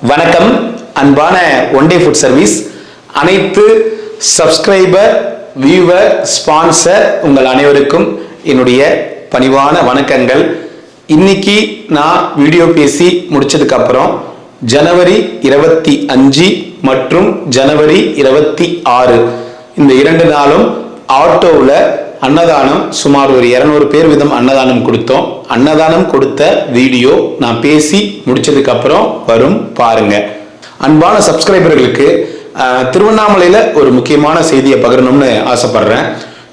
வணக்கம் அன்பான one day food service அனைத்து சப்ஸ்கிரைபர் வியூவர் ஸ்பான்சர் உங்கள் அனைவருக்கும் என்னுடைய பணிவான வணக்கங்கள். இன்னைக்கு நான் வீடியோ பேசி முடிச்சதுக்கு அப்புறம் ஜனவரி 25 மற்றும் ஜனவரி 26 இந்த 2 நாளும் ஆட்டோவில் அன்னதானம் சுமார் ஒரு 200 பேர் வீதம் அன்னதானம் கொடுத்தோம். அன்னதானம் கொடுத்த வீடியோ நான் பேசி முடிச்சதுக்கு அப்புறம் வரும் பாருங்க. அன்பான சப்ஸ்கிரைபர்களுக்கு திருவண்ணாமலையில ஒரு முக்கியமான செய்தியை பகிரணும்னு ஆசைப்படுறேன்.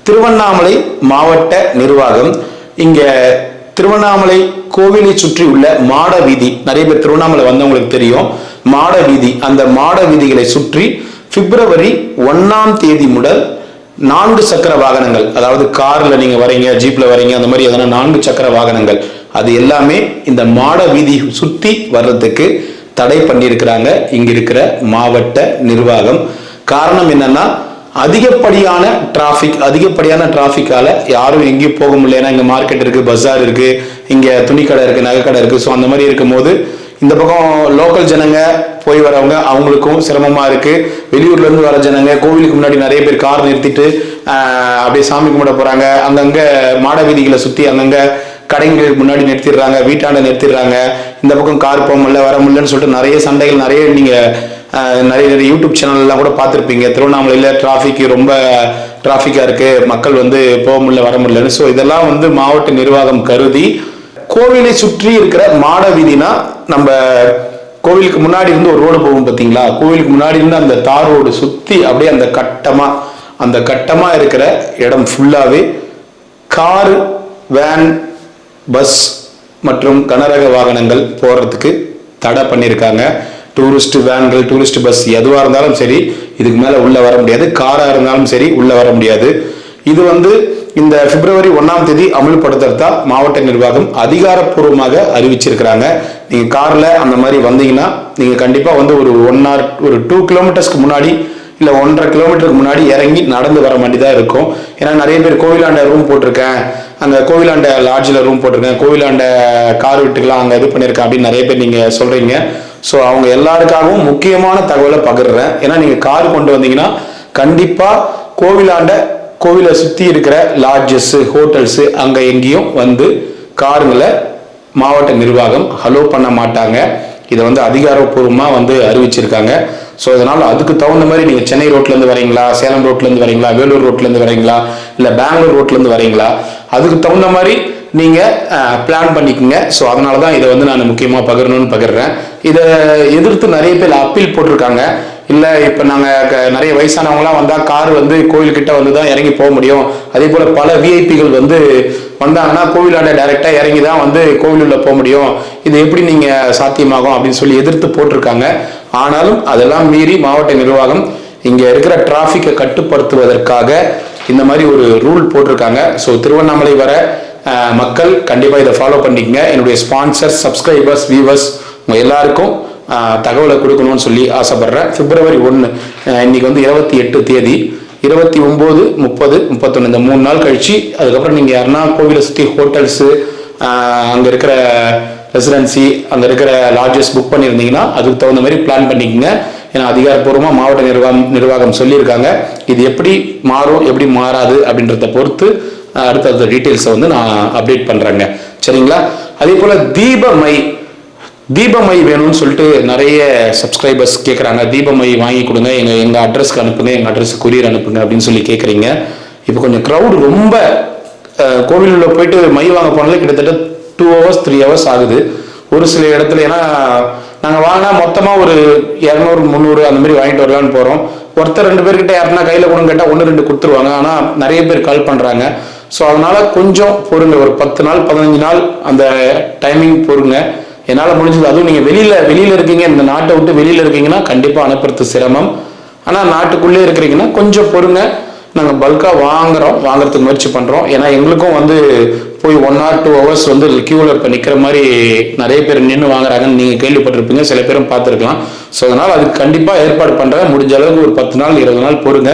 திருவண்ணாமலை மாவட்ட நிர்வாகம் இங்க திருவண்ணாமலை கோவிலை சுற்றி உள்ள மாட வீதி, நிறைய பேர் திருவண்ணாமலை வந்தவங்களுக்கு தெரியும் மாட வீதி, அந்த மாட வீதிகளை சுற்றி பிப்ரவரி 1ஆம் தேதி முதல் 4 சக்கர வாகனங்கள், அதாவது கார்ல நீங்க வரீங்க, ஜீப்ல வரீங்க, அந்த மாதிரி எதனா 4 சக்கர வாகனங்கள் அது எல்லாமே இந்த மாட வீதி சுத்தி வர்றதுக்கு தடை பண்ணியிருக்கிறாங்க இங்க இருக்கிற மாவட்ட நிர்வாகம். காரணம் என்னன்னா அதிகப்படியான டிராபிக்கால யாரும் எங்கேயும் போக முடியல. ஏன்னா இங்க மார்க்கெட் இருக்கு, பஜார் இருக்கு, இங்க துணிக்கடை இருக்கு, நகைக்கடை இருக்கு. ஸோ அந்த மாதிரி இருக்கும் போது இந்த பக்கம் லோக்கல் ஜனங்க போய் வரவங்க அவங்களுக்கும் சிரமமா இருக்கு. வெளியூர்ல இருந்து வர ஜனங்க கோவிலுக்கு முன்னாடி நிறைய பேர் கார் நிறுத்திட்டு அப்படியே சாமி கும்பிட போறாங்க. அங்கங்க மாட வீதிகளை சுத்தி அங்கங்க கடைங்களுக்கு முன்னாடி நிறுத்திடுறாங்க, வீட்டாண்ட நிறுத்திடுறாங்க. இந்த பக்கம் கார் போக முடியல, வர முடியலன்னு சொல்லிட்டு நிறைய சண்டைகள், நிறைய நீங்க நிறைய யூடியூப் சேனல் எல்லாம் கூட பார்த்துருப்பீங்க. திருவண்ணாமலையில ரொம்ப டிராஃபிக்கா இருக்கு, மக்கள் போக முடியல, வர முடியலன்னு. ஸோ இதெல்லாம் மாவட்ட நிர்வாகம் கருதி கோவிலை சுற்றி இருக்கிற மாட வீதினா, நம்ம கோவிலுக்கு முன்னாடி இருந்து ஒரு ரோடு போகும் பார்த்தீங்களா, கோவிலுக்கு முன்னாடி இருந்து அந்த தார் ரோடு சுத்தி அப்படியே அந்த கட்டமா இருக்கிற இடம் ஃபுல்லாவே கார், வேன், பஸ் மற்றும் கனரக வாகனங்கள் போறதுக்கு தடை பண்ணியிருக்காங்க. டூரிஸ்ட் வேன்கள், டூரிஸ்ட் பஸ் எதுவாக இருந்தாலும் சரி இதுக்கு மேல உள்ள வர முடியாது. காரா இருந்தாலும் சரி உள்ள வர முடியாது. இது இந்த பிப்ரவரி 1ஆம் தேதி அமல்படுத்துறதா மாவட்ட நிர்வாகம் அதிகாரப்பூர்வமாக அறிவிச்சிருக்கிறாங்க. நீங்க கார்ல அந்த மாதிரி வந்தீங்கன்னா நீங்க கண்டிப்பா ஒரு 2 கிலோமீட்டர்ஸ்க்கு முன்னாடி இல்ல 1.5 கிலோமீட்டருக்கு முன்னாடி இறங்கி நடந்து வர வேண்டியதா இருக்கும். ஏன்னா நிறைய பேர் கோவிலாண்ட ரூம் போட்டிருக்கேன், அங்க கோவிலாண்ட லாட்ஜில் ரூம் போட்டிருக்கேன், கோவிலாண்ட கார் விட்டுக்கலாம் அங்க இது பண்ணிருக்கேன் அப்படின்னு நிறைய பேர் நீங்க சொல்றீங்க. ஸோ அவங்க எல்லாருக்காகவும் முக்கியமான தகவலை பகிர்றேன். ஏன்னா நீங்க கார் கொண்டு வந்தீங்கன்னா கண்டிப்பா கோவிலை சுத்தி இருக்கிற லாட்ஜஸ், ஹோட்டல்ஸ் அங்க எங்கேயும் காருங்களை மாவட்ட நிர்வாகம் அலோ பண்ண மாட்டாங்க. இதை அதிகாரப்பூர்வமா அறிவிச்சிருக்காங்க. ஸோ அதனால அதுக்கு தகுந்த மாதிரி நீங்க சென்னை ரோட்ல இருந்து வரீங்களா, சேலம் ரோட்ல இருந்து வரீங்களா, வேலூர் ரோட்ல இருந்து வரீங்களா, இல்ல பெங்களூர் ரோட்ல இருந்து வரீங்களா, அதுக்கு தகுந்த மாதிரி நீங்க பிளான் பண்ணிக்கோங்க. ஸோ அதனாலதான் இதை நான் முக்கியமா பகிர்றேன். இதை எதிர்த்து நிறைய பேர் அப்பீல் போட்டிருக்காங்க. இல்ல இப்ப நாங்க நிறைய வயசானவங்கலாம் வந்தா கார் கோயில்கிட்ட வந்துதான் இறங்கி போக முடியும், அதே போல பல விஐபிகள் வந்தாங்கன்னா கோவிலாண்ட டைரக்டா இறங்கிதான் கோவில் உள்ள போக முடியும், இது எப்படி நீங்க சாத்தியமாகும் அப்படின்னு சொல்லி எதிர்த்து போட்டிருக்காங்க. ஆனாலும் அதெல்லாம் மீறி மாவட்ட நிர்வாகம் இங்க இருக்கிற டிராபிக்கை கட்டுப்படுத்துவதற்காக இந்த மாதிரி ஒரு ரூல் போட்டிருக்காங்க. ஸோ திருவண்ணாமலை வர மக்கள் கண்டிப்பா இதை ஃபாலோ பண்ணிக்கங்க. என்னுடைய ஸ்பான்சர்ஸ், சப்ஸ்கிரைபர்ஸ், வியூவர்ஸ் உங்க எல்லாருக்கும் தகவலை கொடுக்கணும்னு சொல்லி ஆசைப்படுறேன். பிப்ரவரி 1 இன்னைக்கு 28 தேதி, 29, 30, 31 இந்த 3 நாள் கழிச்சு அதுக்கப்புறம் நீங்க யாருன்னா கோவிலை சுற்றி ஹோட்டல்ஸ், அங்க இருக்கிற ரெசிடென்சி, அங்க இருக்கிற லாட்ஜஸ் புக் பண்ணியிருந்தீங்கன்னா அதுக்கு தகுந்த மாதிரி பிளான் பண்ணிக்கோங்க. ஏன்னா அதிகாரப்பூர்வமா மாவட்ட நிர்வாகம் சொல்லியிருக்காங்க. இது எப்படி மாறும் எப்படி மாறாது அப்படின்றத பொறுத்து அடுத்த டீட்டெயில்ஸை நான் அப்டேட் பண்றேங்க. சரிங்களா? அதே போல தீபமை வேணும்னு சொல்லிட்டு நிறைய சப்ஸ்கிரைபர்ஸ் கேட்குறாங்க. தீபமை வாங்கி கொடுங்க, எங்க அட்ரஸ்க்கு அனுப்புங்க, எங்க அட்ரஸ் கொரியர் அனுப்புங்க அப்படின்னு சொல்லி கேட்குறீங்க. இப்போ கொஞ்சம் க்ரௌட் ரொம்ப கோவிலுள்ள போயிட்டு மை வாங்க போனாலே கிட்டத்தட்ட 2 hours 3 hours ஆகுது ஒரு சில இடத்துல. ஏன்னா நாங்கள் வாங்கினா மொத்தமாக ஒரு 200 300 அந்த மாதிரி வாங்கிட்டு வரலான்னு போகிறோம். ஒருத்தர் 2 பேர்கிட்ட யாருன்னா கையில் கொடுங்க கேட்டால் 1 2 கொடுத்துருவாங்க. ஆனால் நிறைய பேர் கால் பண்ணுறாங்க. ஸோ அதனால கொஞ்சம் பொறுங்க, ஒரு 10 நாள் 15 நாள் அந்த டைமிங் பொறுங்க. என்னால் முடிஞ்சது. அதுவும் நீங்கள் வெளியில இருக்கீங்க, இந்த நாட்டை விட்டு வெளியில இருக்கீங்கன்னா கண்டிப்பாக அனுப்புறது சிரமம். ஆனால் நாட்டுக்குள்ளே இருக்கிறீங்கன்னா கொஞ்சம் பொறுங்க. நாங்கள் பல்காக வாங்குறதுக்கு முயற்சி பண்ணுறோம். ஏன்னா எங்களுக்கும் போய் 1 or 2 hours கியூவில் இப்போ நிற்கிற மாதிரி நிறைய பேர் நின்று வாங்குறாங்கன்னு நீங்கள் கேள்விப்பட்டிருப்பீங்க, சில பேரும் பார்த்துருக்கலாம். ஸோ அதனால் அதுக்கு கண்டிப்பாக ஏற்பாடு பண்ணுறேன். முடிஞ்ச அளவுக்கு ஒரு 10 நாள் 20 நாள் பொறுங்க.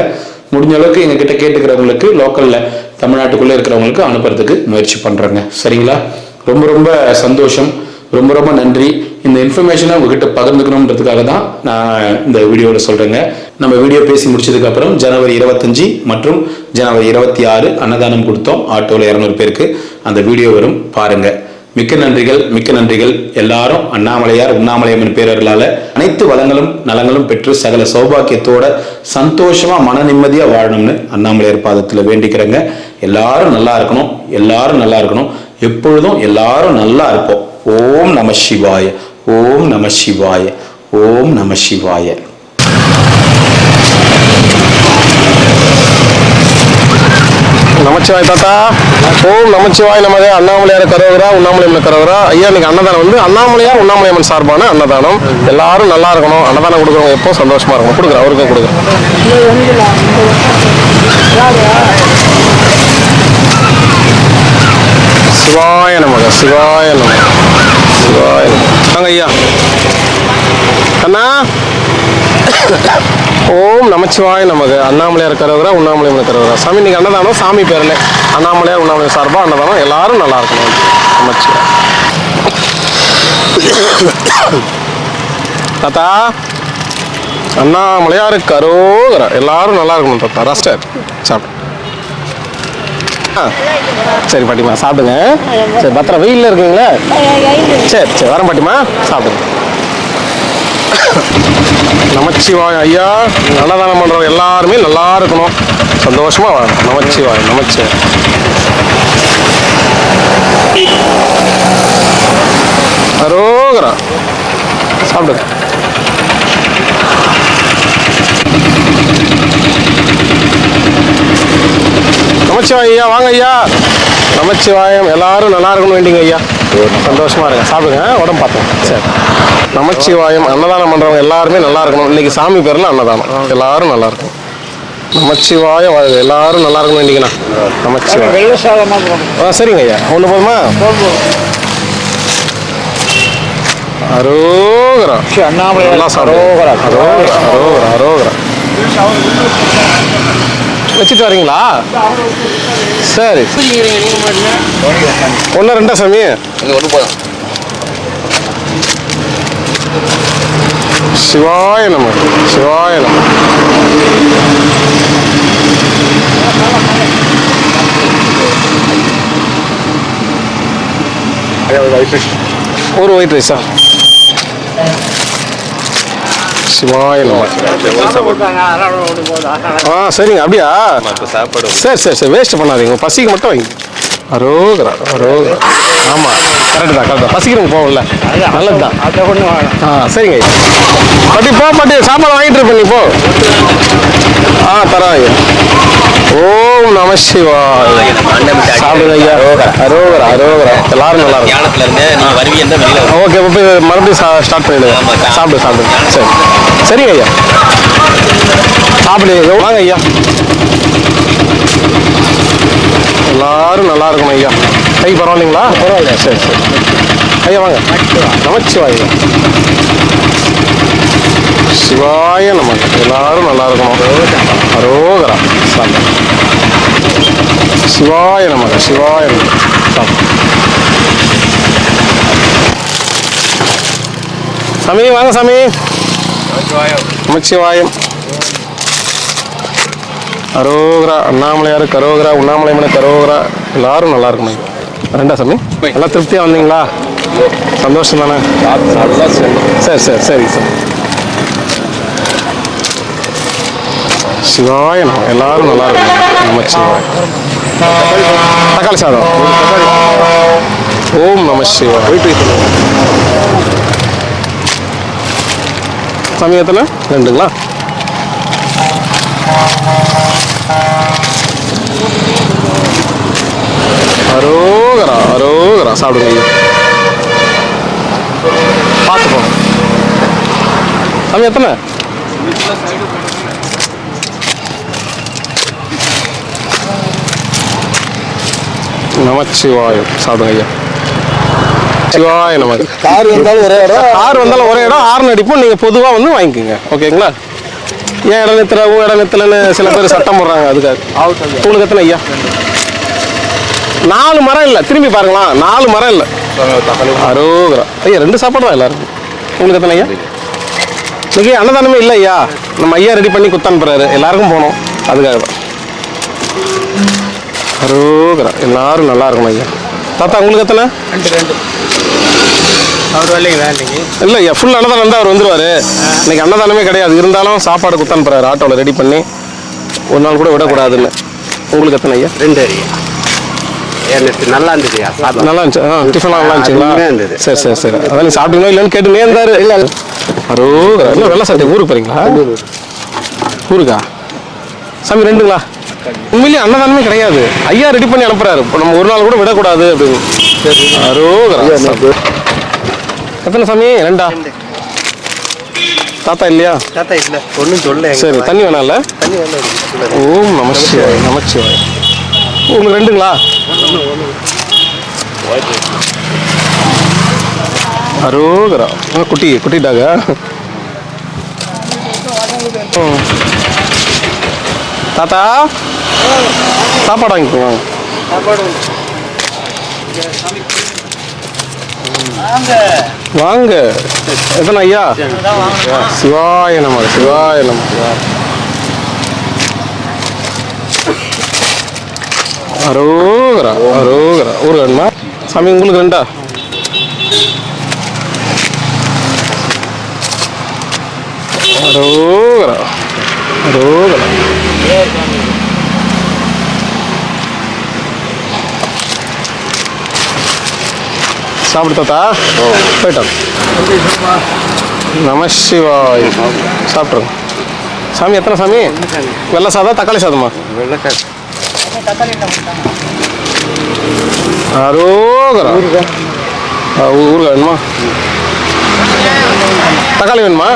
முடிஞ்ச அளவுக்கு எங்ககிட்ட கேட்டுக்கிறவங்களுக்கு, லோக்கலில் தமிழ்நாட்டுக்குள்ளே இருக்கிறவங்களுக்கு அனுப்புறதுக்கு முயற்சி பண்ணுறேங்க. சரிங்களா? ரொம்ப ரொம்ப சந்தோஷம், ரொம்ப ரொம்ப நன்றி. இந்த இன்ஃபர்மேஷனை உங்ககிட்ட பகிர்ந்துக்கணுன்றதுக்காக தான் நான் இந்த வீடியோவில் சொல்கிறேங்க. நம்ம வீடியோ பேசி முடிச்சதுக்கப்புறம் ஜனவரி 25 மற்றும் ஜனவரி 26 அன்னதானம் கொடுத்தோம். ஆட்டோவில் 200 பேருக்கு. அந்த வீடியோ வரும், பாருங்க. மிக்க நன்றிகள், மிக்க நன்றிகள். எல்லாரும் அண்ணாமலையார் உண்ணாமலையம்மன் பேரர்களால அனைத்து வளங்களும் நலங்களும் பெற்று சகல சௌபாக்கியத்தோட சந்தோஷமா மன நிம்மதியா வாழணும்னு அண்ணாமலையார் பாதத்துல வேண்டிக்கிறேங்க. எல்லாரும் நல்லா இருக்கணும், எல்லாரும் நல்லா இருக்கணும், எப்பொழுதும் எல்லாரும் நல்லா இருப்போம். ஓம் நம சிவாய, ஓம் நம சிவாய, ஓம் நம சிவாய. நமச்சிவாய் தாத்தா. ஓம் நமச்சிவாய் நமது. அண்ணாமலையார் கரோகரா உண்ணாமலையம்மன் கரோகரா. ஐயா இன்னைக்கு அன்னதானம் வந்து அண்ணாமலையார் உண்ணாமலையம்மன் சார்பான அன்னதானம். எல்லாரும் நல்லா இருக்கணும், அன்னதானம் கொடுக்குறவங்க எப்போ சந்தோஷமா இருக்கணும். கொடுக்குறேன், அவருக்கும் கொடுக்குறேன். சிவாய நமக, சிவாய நமக, சிவாய நமக. வாங்க ஐயா. அண்ணா ஓம் நமச்சிவாய நமக. அண்ணாமலையார் கரோகரா உண்ணாமலையம்மன் கரோகரா. சாமி இன்னைக்கு அன்னதானம் சாமி பேரில் அண்ணாமலையார் உண்ணாமலை சார்பாக அன்னதானம். எல்லாரும் நல்லா இருக்கணும். நமச்சிவாய் தாத்தா. அண்ணாமலையார் கரோகரா. எல்லாரும் நல்லா இருக்கணும் தாத்தா. ரஸ்டர் சாப்பிடு. சரி பாட்டிமா சாப்பிடுங்க. சரி பத்திரம். வெயிலில் இருக்குங்களா? சரி சரி வரேன் பாட்டிமா, சாப்பிடுங்க. நமச்சிவாய் ஐயா. அன்னதானம் பண்றவங்க எல்லாருமே நல்லா இருக்கணும், சந்தோஷமா வாழணும். நமச்சிவாய், நமச்சிவாய். அரோகரா. சாப்பிடுங்க. நமச்சிவாய் ஐயா. வாங்க ஐயா. நமச்சிவாயம். எல்லாரும் நல்லா இருக்கணும் வேண்டிங்க ஐயா. சந்தோஷமா இருங்க, சாப்பிடுங்க, உடம்பு பார்த்தோம். சரி. நமச்சிவாயம். அன்னதானம் பண்றவங்க எல்லாருமே நல்லா இருக்கணும். இன்னைக்கு சாமி பேர்ல அன்னதானம். எல்லாரும் நல்லா இருக்கணும். நமச்சிவாயம் வாழ்க. எல்லாரும் நல்லா இருக்கணும் வேண்டிங்கண்ணா. நமச்சிவாயம். சரிங்க ஐயா. ஒன்று போதுமா? அரோகரா. நல்லா சாப்பிடுங்க. அரோகரா, அரோகரா, அரோகரா. வச்சுட்டு வரீங்களா? சரி. ஒன்று ரெண்டா சாமி? ஒன்று போதும். சிவாய நம, சிவாய நம. ஒரு ஒயிட் ரைஸா? சிவாய நம. சரிங்க. அப்படியா? சரி சரி சரி. வேஸ்ட் பண்ணாதீங்க, பசிக்கு மட்டும் வைங்க. அரோகரா, அரோகரா. ஆமாம் கரெக்டு தான், கரெக்ட் தான். பசிக்கிறவங்க போகல, நல்லது தான். சரிங்க பாட்டி. போ பாட்டி, சாப்பாடு வாங்கிட்டு இருப்பேன். நீ போ. தரேன் ஐயா. ஓம் நம சிவாய. சாப்பிடுங்க ஐயா. அரோகரா, அரோகரா. எல்லாரும் நல்லா இருக்கும். ஓகே, இப்போ மறுபடியும் ஸ்டார்ட் பண்ணிடுங்க. சாப்பிடு, சாப்பிடுங்க. சரி சரிங்க ஐயா. சாப்பிடு. வாங்க ஐயா. எல்லாரும் நல்லா இருக்கணும் ஐயா. கை பரவாயில்லைங்களா? பரவாயில்ல. சரி சரி ஐயா. வாங்க. நமச்சிவாய, சிவாய நமக்கு. எல்லாரும் நல்லா இருக்கணும். அரோகரா. சாப்பிடு. சிவாய நமக்கு, சிவாய நமக்கு. சாப்பிடு. சாமி வாங்க சாமி. நமச்சிவாயம். அரோகரா. அண்ணாமலையார் கரோகரா உண்ணாமலையம்மன் கரோகரா. எல்லாரும் நல்லா இருக்கணும். ரெண்டா சாமி? நல்லா திருப்தியாக வந்தீங்களா? சந்தோஷம் தானே? சரி சரி சரி சார். சிவாய நம்ம. எல்லாரும் நல்லா இருக்கணும். நமச்சிவாய். தக்காளி சாதம். ஓம் நம சிவாய். சமயத்தில் ரெண்டுங்களா? அரோகரா, அரோகரா. சாப்பிடுங்க ஐயா. பார்த்து போங்க. சாமி எத்தனை? நமச்சிவாயம். சாப்பிடுங்க ஐயா. சிவாய நமக்கு. கார் வந்தாலும் ஒரே இடம், கார் வந்தாலும் ஒரே இடம். ஆர்ன் அடிப்போம். நீங்கள் பொதுவாக வந்து வாங்கிக்கோங்க. ஓகேங்களா? ஏன் இடம் நிறுத்தல, இடம் நிறுத்தலன்னு சில பேர் சட்டம் போடுறாங்க. அதுக்காக உங்களுக்கு எத்தனை ஐயா? 4 மரம் இல்லை. திரும்பி பாருங்களா, 4 மரம் இல்லை. அரோகரா ஐயா 2 சாப்பாடு தான் எல்லாருக்கும். உங்களுக்கு எத்தனை ஐயா? இன்னைக்கு அன்னதானமே இல்லை ஐயா. நம்ம ஐயா ரெடி பண்ணி குத்து அனுப்புறாரு, எல்லாருக்கும் போகணும், அதுக்காக தான். அரோகரா எல்லாரும் நல்லா இருக்கணும் ஐயா. தாத்தா உங்களுக்கு எத்தனை? 2 அவர் வரலைங்களா இன்னைக்கு? இல்லை ஐயா, ஃபுல் அன்னதானம் இருந்தால் அவர் வந்துடுவார். இன்னைக்கு அன்னதானமே கிடையாது, இருந்தாலும் சாப்பாடு குத்து அனுப்புறாரு ஆட்டோவில் ரெடி பண்ணி, ஒரு நாள் கூட விடக்கூடாதுன்னு. உங்களுக்கு எத்தனை ஐயா? 2 ஐயா. நல்லா இருந்துச்சுயா சாப்பிட. நல்லா இருந்துச்சு. டிஃபன்லாம் நல்லா இருந்துச்சுங்களா? அருமையா இருந்தது. சரி சரி சரி. அதான் நீ சாப்பிட்டீங்களா இல்லைன்னு கேட்டுனே இருந்தாரு. இல்லை அரோகரா. இல்லை வெள்ளை சாப்பிட்டு ஊருக்கு போறீங்களா? ஊருக்கா சாமி? 2ங்களா? உண்மையிலேயே அன்னதானமே கிடையாது, ஐயா ரெடி பண்ணி அனுப்புறாரு, இப்போ நம்ம ஒரு நாள் கூட விடக்கூடாது அப்படின்னு. அரோகரா. எத்தனை சாமி? 2ஆ? தாத்தா இல்லையா? தாத்தா இல்லை ஒன்றும் சொல்ல. சரி, தண்ணி வேணாம்ல? தண்ணி வேண்டாம். ஓம் நமச்சிவாய் நமச்சிவாய். உங்களுக்கு 2ங்களா? அரோகரா. குட்டி குட்டி டாகா? தாத்தா சாப்பாடு வாங்கிக்கோங்க. வாங்க. எத்தனை ஐயா? சிவாய நம சிவாய நம. அரோகரா அரோகரா. ஊர் வேணுமா சாமி? உங்களுக்கு 2ஆ? அரோகரா அரோகரா. சாப்பிடு தாத்தா. போயிட்டோம். நம சிவாய். சாப்பிட்ருங்க சாமி. எத்தனை சாமி? வெள்ளை சாதம் தக்காளி சாதமா? வெள்ளக்காய். அரோகரா. ஊருக்கு வேணுமா? தக்காளி வேணுமா?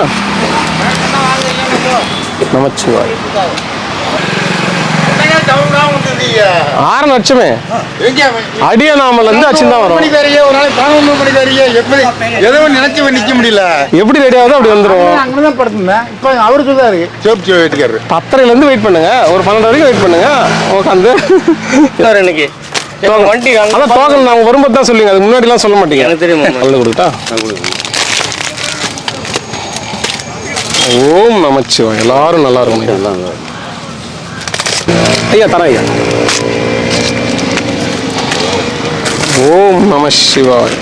நமச்சிவாய். 6 லட்சமே அடியானாமலேருந்து அச்சுன்னு தான் வரும். ஒரு நாளைக்கு 11 மணி தரீங்க. எப்படி எதோ நினைச்சு நிற்க முடியல. எப்படி ரெடி ஆகுதோ அப்படி வந்துடும். அங்கே தான் படுத்துருந்தேன். இப்போ அவரு சொல்றாரு சேப்பு வீட்டுக்காரரு 10:30லேருந்து வெயிட் பண்ணுங்க, ஒரு 12 வரைக்கும் வெயிட் பண்ணுங்க. உட்காந்து இன்னைக்கு வண்டி அதான் டோக்கன் நாங்கள் வரும்போது தான் சொல்லுங்க, அதுக்கு முன்னாடிலாம் சொல்ல மாட்டீங்க. எனக்கு தெரியுமா? நல்ல கொடுத்தா. ஓம் நமச்சிவாய். எல்லாரும் நல்லா இருக்கும் ஐயா. தரேன் ஐயா. ஓம் நம சிவாய்.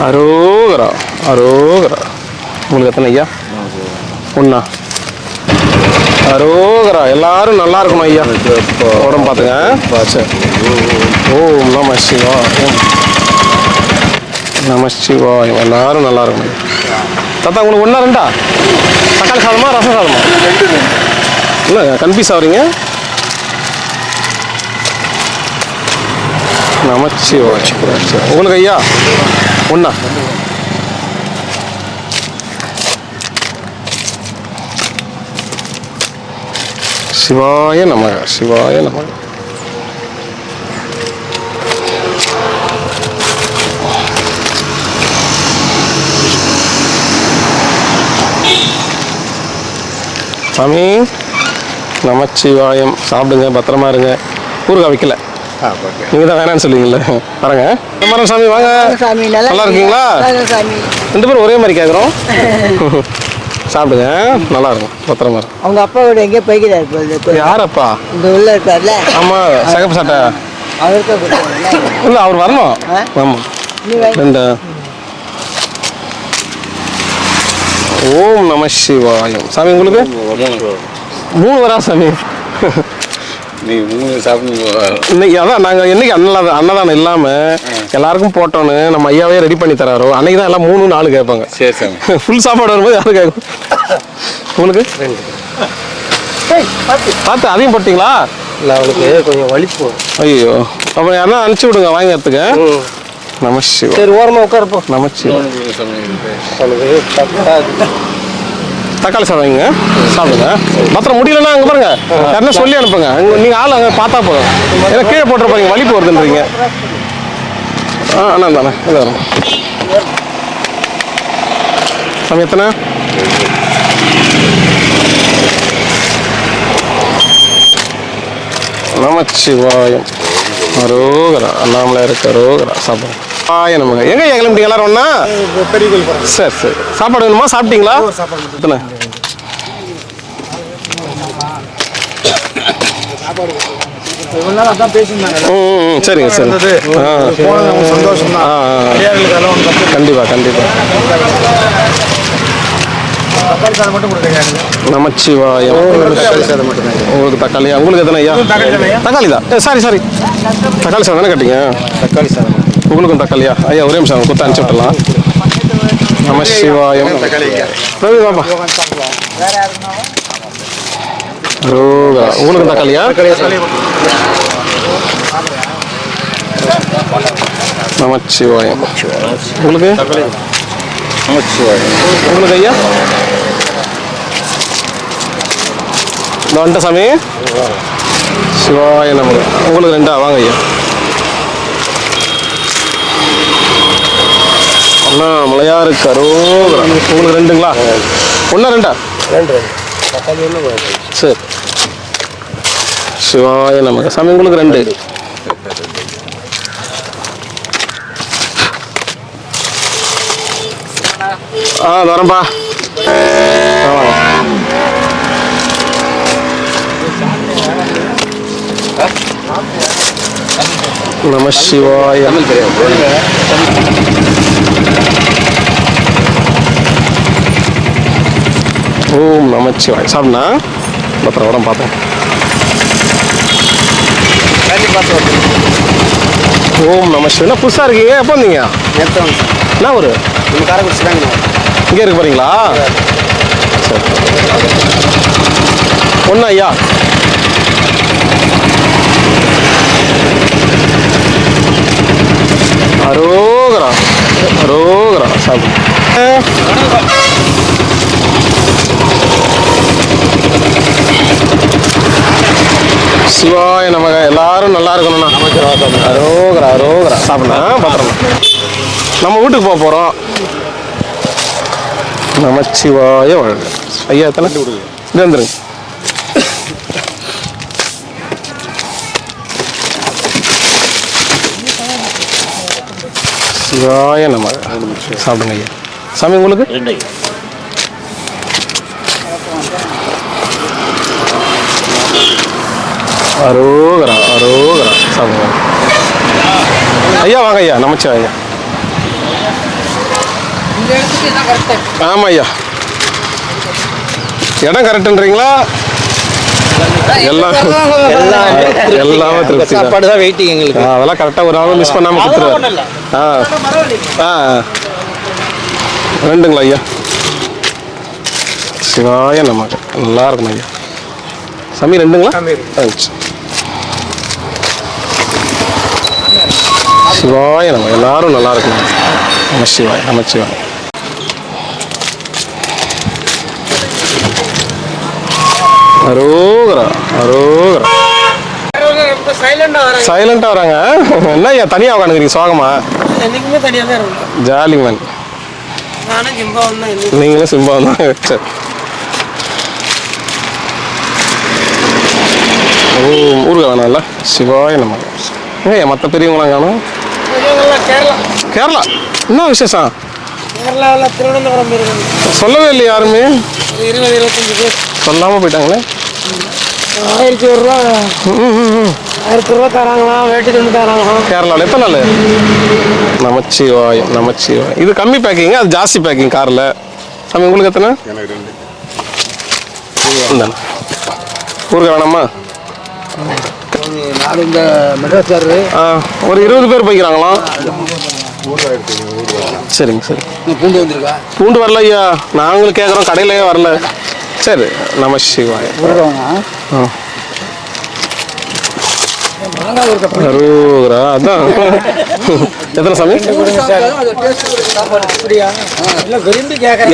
அரோகரா அரோகரா. உங்களுக்கு எத்தனை ஐயா? 1ஆ? அரோகரா. எல்லாரும் நல்லா இருக்கணும் ஐயா. உடம்பு பார்த்துங்க. சரி. ஓம் நம சிவாய் நம சிவாய். எல்லாரும் நல்லா இருக்கணும். தாத்தா உங்களுக்கு 1ஆ 2ஆ? தக்காளி சாதமா ரசம் சாதமா? இல்லை கன்ஃபியூஸ் ஆகுறீங்க. நமச்சிவாய். சரி. உங்களுக்கு ஐயா 1ஆ? சிவாய நமக சிவாய நமக. சாமி நமச்சிவாயம். சாப்பிடுங்க, பத்திரமா இருங்க. ஊறுகாய் வைக்கல, நீங்க தான் வேணான்னு சொல்லுவீங்கல்ல. பாருங்க. மரம் சாமி வாங்க. நல்லா இருக்கீங்களா? 2 பேரும் ஒரே மாதிரி கேட்குறோம். சாப்பிடுங்க, நல்லா இருக்கும், பத்திரமா இருக்கும். அவங்க அப்பா வீடு எங்கேயோ போய்க்கிறாரு. யார் அப்பா? இந்த உள்ள இருக்கார்ல. ஆமா, சகப்பு சட்டை. அவருக்கு இல்லை, அவர் வரணும். ஆமாம். 2. ஓம் நம சிவாயம். சாமி உங்களுக்கு 3 வரா சாமி? இன்னைக்கு அதான் நாங்கள் என்னைக்கு அன்னதானம் இல்லாமல் எல்லாருக்கும் போட்டோன்னு நம்ம ஐயாவே ரெடி பண்ணி தராரோ அன்னைக்கு தான் எல்லாம் 3 4 கேட்பாங்க. சரி சாமி. ஃபுல் சாப்பாடு வரும்போது யாரும் கேட்கும். உங்களுக்கு பார்த்து அதையும் போட்டிங்களா? இல்லை, அவளுக்கு கொஞ்சம் வலிப்பு. ஐயோ, அப்போ யாரா அனுப்பிச்சி விடுங்க வாங்கிறதுக்கு. நமச்சிவா. சரி, ஓரமாக உட்காரப்போ. நமச்சிவா. அவளுக்கு தக்காளி சாதம் வைங்க, சாப்பிடுங்க. மாத்திரம் முடியலன்னா அங்கே பாருங்க, யாருன்னா சொல்லி அனுப்புங்க. நீங்கள் ஆள் அங்கே பார்த்தா போதும். ஏன்னா கீழே போட்டுருப்பாங்க, வலிப்பு வருதுன்றீங்க. அண்ணா தானே இல்லை வரும். சாமி எத்தனை? நமச்சிவாயம் அரோகரா அண்ணாமலை இருக்க அரோகரா சாப்பிடுங்க நமக்கு எங்க கிளம்பிட்டீங்க எல்லாரும் ஒண்ணா பெரிய கோயில் போகிறேன். சரி சரி சாப்பாடு வேணுமா சாப்பிட்டீங்களா எத்தனை இவ்வளோ நாள் அதான் பேசியிருந்தாங்க. சரிங்க சரி போனது அவங்க சந்தோஷம் தான். அடியார்களுக்கு எல்லாம் ஒன்று கண்டிப்பா கண்டிப்பா தக்காளி சாதம் மட்டும் கொடுங்க. நமச்சிவாயம் தக்காளி சாதம் மட்டும் தான். உங்களுக்கு தக்காளியா உங்களுக்கு எத்தனை ஐயா தக்காளி தானே? தக்காளி தான் சாரி தக்காளி சாதம் தானே கேட்டீங்க தக்காளி சாதம் உங்களுக்கும் தக்காளியா ஐயா ஒரே நிமிஷம் கொடுத்து அனுப்பிச்சு விட்டலாம் நமச்சிவாயம் ரவி பாப்பா ரோகா உங்களுக்கும் தக்காளியா நமச்சிவாயம் உங்களுக்கு உங்களுக்கு ஐயா இந்த வந்துட்ட சாமி சிவாய நமக்கு உங்களுக்கு ரெண்டா வாங்க ஐயா அண்ணா மலையாருக்கு அரோகரா உங்களுக்கு ரெண்டுங்களா ஒன்றா ரெண்டா சரி சிவாய நமக்கு சாமி உங்களுக்கு ரெண்டு வரேன்பா நம சிவாய ஓம் நமச்சிவாய் சாப்பிட்னா அப்புறம் உடம்பு பார்ப்போம் ஓம் நம சிவா புதுசாக இருக்கீங்க எப்போ வந்தீங்க என்ன ஒரு இங்கே இருக்க போறீங்களா சரி ஒன்றா ஐயா அரோகரா அரோகரா சாப்பிடு சிவாய நமக எல்லாரும் நல்லா இருக்கணும்ண்ணா அரோகரா அரோகரா சாப்பிடா பத்திரமா நம்ம வீட்டுக்கு போக போகிறோம் நமச்சிவாய வாழ்க ஐயா எத்தனை இது வந்துருங்க சிவாய நமக சாப்பிடுங்க ஐயா சாமி உங்களுக்கு அரோகரா அரோகரா சாப்பிடுங்க ஐயா வாங்க ஐயா நமச்சிவாய ஐயா ஆமாம் ஐயா இடம் கரெக்டுன்றீங்களா எல்லாமே திருப்தி சாப்பாடு தான் வெயிட்டிங் எங்களுக்கு. அதெல்லாம் கரெக்டாக ஒரு ஆள் மிஸ் பண்ணாமல் கொடுத்துருவாரு ரெண்டுங்களா ஐயா சிவாய நமக்கு நல்லா இருக்கணும் ஐயா சாமி ரெண்டுங்களா சிவாய நம்ம எல்லாரும் நல்லா இருக்கணும் நமச்சிவாய் நமச்சிவாய் அரோகரா அரோகரா சைலண்டா வராங்க என்ன ஐயா தனியாக உட்காந்துக்கிறீங்க சோகமா ஜாலி மேன் நீங்களும் சிம்பா தான் சரி ஓ ஊருக்கு வேணாம்ல சிவாய நம்ம ஏங்க மற்ற பெரியவங்களாம் காணும் கேரளா என்ன விசேஷம் சொல்லவே இல்லையா யாருமே 20-25 பேர் சொல்லாமல் போயிட்டாங்களே 1000 ரூபா 1000 ரூபா தராங்களாம் வேட்டி துண்டு தராங்களாம் கேரளாவில் எத்தனை நாள் நமச்சிவாயம் நமச்சிவாயம் இது கம்மி பேக்கிங் அது ஜாஸ்தி பேக்கிங் காரில் சாமி உங்களுக்கு எத்தனை இந்தாண்ணா ஊருக்கு வேணாமா நாலு இந்த மெட்ராஸ் ஒரு 20 பேர் போய்க்கிறாங்களாம் சரிங்க சரி பூண்டு வந்திருக்கா பூண்டு வரல ஐயா நாங்களும் கேட்குறோம் கடையிலேயே வரல சரி நம சிவாயம் அரோகரா அதான் எத்தனை சாமி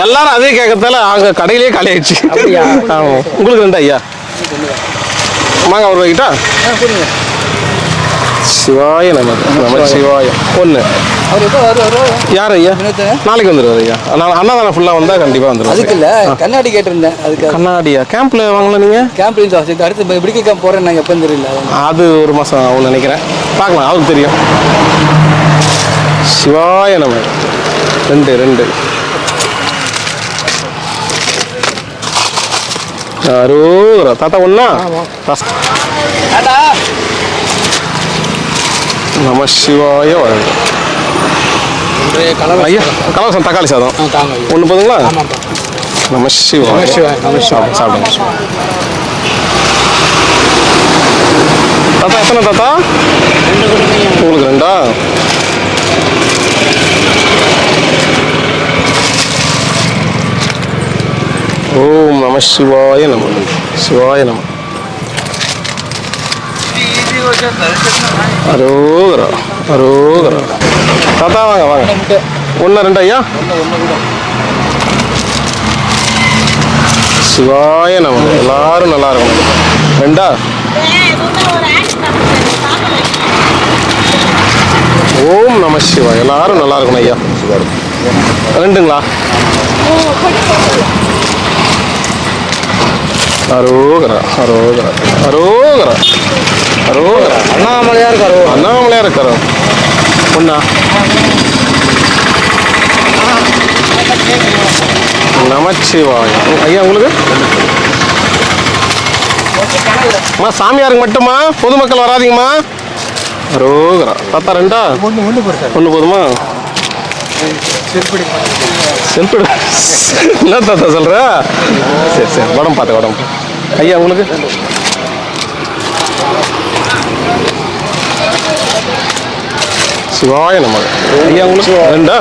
எல்லாரும் அதே கேட்கறதால அங்கே கடையிலேயே காலி ஆயிடுச்சு ஆமாம் உங்களுக்கு ரெண்டு ஐயா மாங்க ஒரு வைக்கிட்டா சிவாய நம சிவாயம் ஒன்று. அவர் எப்போ வருவார்? யார் ஐயா? நாளைக்கு வந்துடுவார் ஐயா. அன்னதானம் ஃபுல்லாக வந்தால் கண்டிப்பாக வந்துடுவார். அதுக்கு இல்லை, கண்ணாடி கேட்டிருந்தேன். அதுக்கு கண்ணாடியா? கேம்பில் வாங்கல நீங்கள்? கேம்ப்லேயும் அடுத்து மெடிக்கல் கேம்ப் போகிறேன். நாங்கள் எப்போன்னு தெரியல. அது ஒரு மாதம் ஆகும்னு நினைக்கிறேன். பார்க்கலாம், அவருக்கு தெரியும். சிவாய நம்ம 2 அரோகரா. தாத்தா ஒன்றா? நம சிவாய வாழ்க. ஐயா கலவசம் தக்காளி சாதம் ஒன்று போதுங்களா? நம சிவாய. சாப்பிடுங்க. தாத்தா எத்தனை தாத்தா? உங்களுக்கு 2. ஓம் நம சிவாய நம. சிவாய நம. அரோகரா அரோகரா. தாத்தா வாங்க வாங்க. 1 2 ஐயா. சிவாய நம. எல்லாரும் நல்லா இருக்கணும். 2. ஓம் நம சிவாய. எல்லாரும் நல்லா இருக்கணும் ஐயா. 2ங்களா? அரோகரா அரோகரா அரோகரா அரோகரா. அண்ணாமலையார் கரோ. அண்ணாமலையார் கரோ. 1. நமச்சிவாய. ஐயா உங்களுக்கு? அம்மா சாமியாருக்கு மட்டுமா? பொதுமக்கள் வராதிங்கம்மா. அரோகரா. தாத்தா 2. 1 போதுமா? செல்ஃபி என்ன தாத்தா சொல்ற? சரி உடம்பு பார்த்து உடம்பு. ஐயா உங்களுக்கு? சிவாய நம்ம. ஐயா உங்களுக்கு? 2.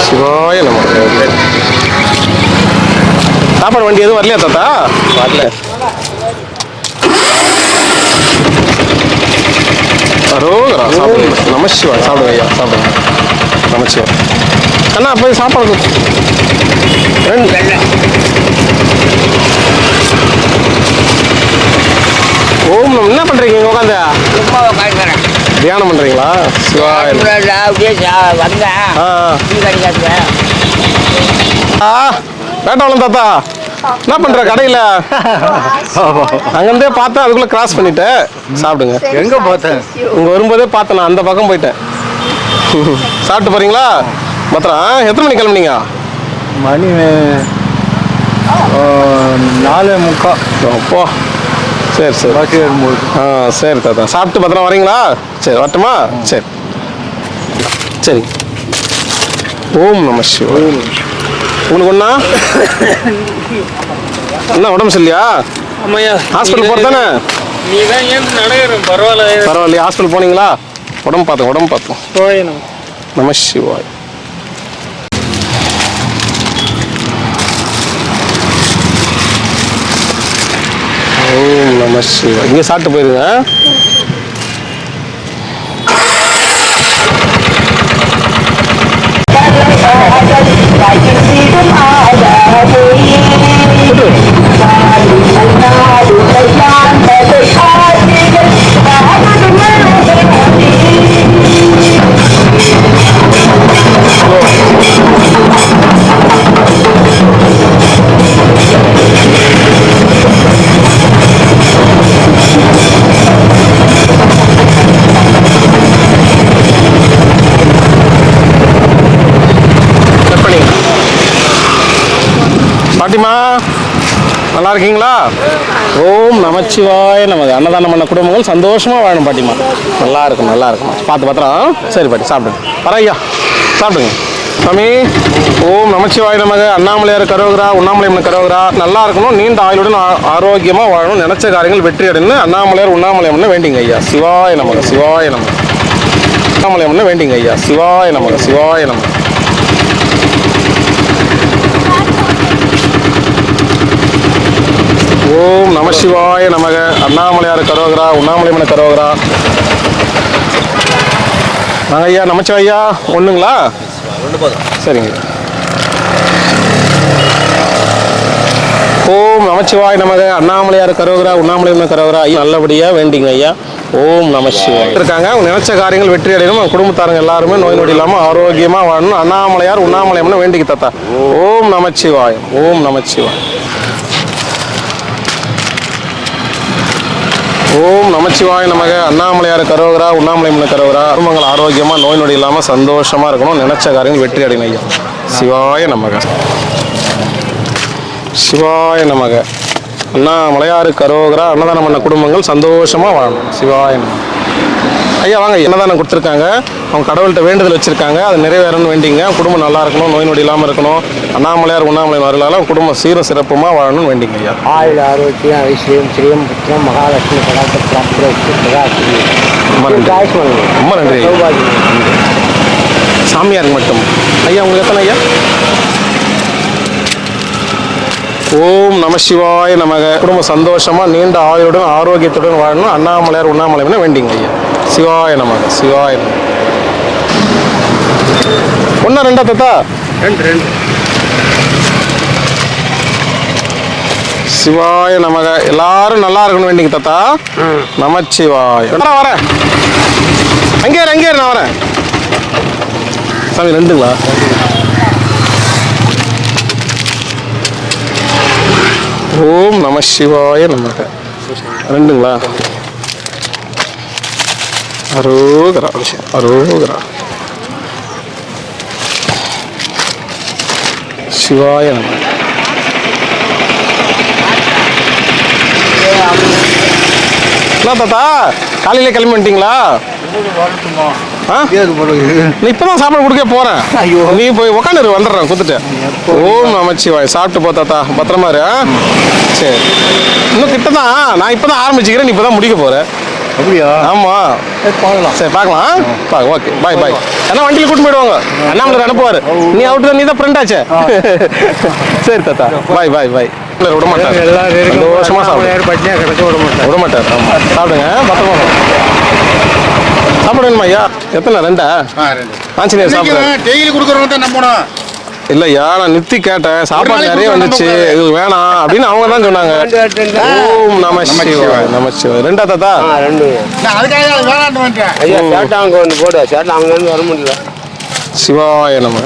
சிவாய நம்ம. சாப்பாடு வண்டி எதுவும் வரலையா தாத்தா? வரல. அரோகரா. சாப்பிடுங்க. நம சிவாய். சாப்பிடுங்க ஐயா சாப்பிடுங்க. நமச்சிவாய். அண்ணா போய் சாப்பாடு 2. ஓம் நம்ம என்ன பண்ணுறீங்க உட்காந்து? தியானம் பண்ணுறீங்களா? சிவாய். வேட்டாவளம் தாத்தா என்ன பண்ற கடையில்? அங்கேருந்தே பார்த்தேன், அதுக்குள்ளே கிராஸ் பண்ணிட்டேன். சாப்பிடுங்க. எங்கே பார்த்தேன்? இங்கே வரும்போதே பார்த்தேன், நான் அந்த பக்கம் போயிட்டேன். சாப்பிட்டு போகிறீங்களா? மத்திரம் எத்தனை மணிக்கு கிளம்புனீங்க? மணி 4:45. அப்போ சரி சரி தாத்தா. சாப்பிட்டு பத்திரம் வரீங்களா? சரி வரட்டுமா? சரி. ஓம் நம சிவாய. உங்களுக்கு ஒன்றா? என்ன உடம்பு சரியில்லையா? ஆமாய்யா. ஹாஸ்பிட்டல் போகிறது தானே? நீ தான் ஏன் நடக்கிறேன். பரவாயில்லையா? ஹாஸ்பிட்டல் போனீங்களா? உடம்பு பார்த்தோம். நம சிவாய். ஓம் நம சிவாய். இங்கே சாப்பிட்டு போயிருங்க. பாட்டிமா நல்லா இருக்கீங்களா? ஓம் நமச்சிவாய நமது. அன்னதானம் பண்ண குடும்பங்கள் சந்தோஷமாக வாழணும் பாட்டிமா. நல்லா இருக்கும். பார்த்து பத்திரம். சரி பாட்டி சாப்பிடுங்க. பரவாயில்லையா? சாப்பிடுங்க. சாமி ஓம் நமச்சிவாய நமக. அண்ணாமலையார் கரோகரா. உண்ணாமலையம்மன் கரோகரா. நல்லா இருக்கணும், நீண்ட ஆயுளுடன் ஆரோக்கியமாக வாழணும், நினைச்ச காரியங்கள் வெற்றி அடைன்னு அண்ணாமலையார் உண்ணாமலையம்மன் வேண்டிங்க ஐயா. சிவாய நமக. அண்ணாமலையம்மன் வேண்டிங்க ஐயா. சிவாய நமக. ஓம் நம சிவாய நமக. அண்ணாமலையார் கரோகரா. உண்ணாமலையம்மன் கரோகரா. நாங்கள் ஐயா நமச்சிவாயா 1ங்களா? 2 போதும். சரிங்க. ஓம் நமச்சிவாய் நமக. அண்ணாமலையார் கரோகரா, உண்ணாமலையார் கரோகரா. ஐயா நல்லபடியாக வேண்டிங்க ஐயா. ஓம் நமச்சிவாய். இருக்காங்க அவங்க நினைச்ச காரியங்கள் வெற்றி அடையணும். அவங்க குடும்பத்தாரங்க எல்லாருமே நோய் நொடி இல்லாமல் ஆரோக்கியமாக வாழணும். அண்ணாமலையார் உண்ணாமலையம்னு வேண்டிக்கு தாத்தா. ஓம் நமச்சிவாய். ஓம் நமச்சிவாய். ஓம் நமச்சிவாய் நமக. அண்ணாமலையார் கரோகரா, உண்ணாமலையம்மன் கரோகரா. குடும்பங்கள் ஆரோக்கியமாக நோய் நொடி இல்லாமல் சந்தோஷமாக இருக்கணும். நினைச்ச காரியங்கள் வெற்றி அடையணும் ஐயா. சிவாய நமக. சிவாய நமக. அண்ணாமலையார் கரோகரா. அன்னதானம் பண்ண குடும்பங்கள் சந்தோஷமாக வாழணும். சிவாய நமக. ஐயா வாங்க. அன்னதானம் கொடுத்துருக்காங்க. அவங்க கடவுள்கிட்ட வேண்டுதல் வச்சுருக்காங்க. அது நிறைவேறணும்னு வேண்டிங்க. குடும்பம் நல்லா இருக்கணும், நோய் நொடி இல்லாமல் இருக்கணும். அண்ணாமலையார் உண்ணாமலை வரலால் குடும்பம் சீரும் சிறப்புமாக வாழணும்னு வேண்டிங்க ஐயா. ஆயுள் ஆரோக்கியம் ஐஸ்வர்யம் ஸ்ரீயம் புத்திரம் மகாலட்சுமி கடாட்ச பிராப்தி. ரொம்ப நன்றி. ரொம்ப நன்றி ஐயா. சாமியாருக்கு மட்டும். ஐயா உங்களுக்கு எத்தனை ஐயா? ஓம் நம சிவாய நமக. குடும்பம் சந்தோஷமா நீண்ட ஆயுளுடன் ஆரோக்கியத்துடன் வாழணும். அண்ணாமலையார் உண்ணாமலைன்னு வேண்டிங்க ஐயா. சிவாய நமக. சிவாய நமக. ஒன்னா ரெண்டா தாத்தா? ரெண்டு. சிவாய நமக. எல்லாரும் நல்லா இருக்கணும் வேண்டிங்க தாத்தா. நமச்சிவாய. வரேன். அங்கே நான் வரேன். சாமி ரெண்டுங்களா? ஓம் நம சிவாய நமக. ரெண்டுங்களா? அரோகரா. அரோகரா. சிவாய நமக. என்ன தாத்தா காலையிலே கிளம்பி வந்துட்டீங்களா? நீ இப்பதான் சாப்பாடு கொடுக்க போறேன். நீ போய் உக்காந்து வந்துடுறேன் கொடுத்துட்டு. ஓம் நமச்சிவாய். சாப்பிட்டு போ தாத்தா. பத்திரமா இரு. சரி இன்னும் கிட்டதான். நான் இப்பதான் ஆரம்பிச்சுக்கிறேன். நீ இப்பதான் முடிக்க போற. அப்படியா? ஆமா சரி பார்க்கலாம். ஓகே பாய் பாய். ஏன்னா வண்டியில் கூட்டு போயிடுவாங்க. அண்ணாமலை அனுப்புவாரு. நீ அவுட்டு தான். நீ தான் ஃப்ரெண்ட் ஆச்சே. சரி தாத்தா பாய் பாய் பாய். விட மாட்டார். சந்தோஷமா சாப்பிடுங்க. விட மாட்டார். ஆமா சாப்பிடுங்க. பத்திரமா சாப்பிட வேணுமா ஐயா? எத்தனை? ரெண்டா? ஆஞ்சநேயர் சாப்பிடுங்க. டெய்லி கொடுக்குறவங்க தான் நம்பணும். இல்லையா நான் நிறுத்தி கேட்டேன். சாப்பாடு நிறைய வந்துச்சு, இது வேணாம் அப்படின்னு அவங்க தான் சொன்னாங்க. ஓம் நம சிவாய. நம சிவாய. ரெண்டா தாத்தா? ரெண்டு. நான் அதுக்காக அது வேணான்னு வந்துட்டேன். ஐயா சேட்டை அங்கே வந்து போடு. சேட்டை அங்கேருந்து வர முடியல. சிவாய நம்ம.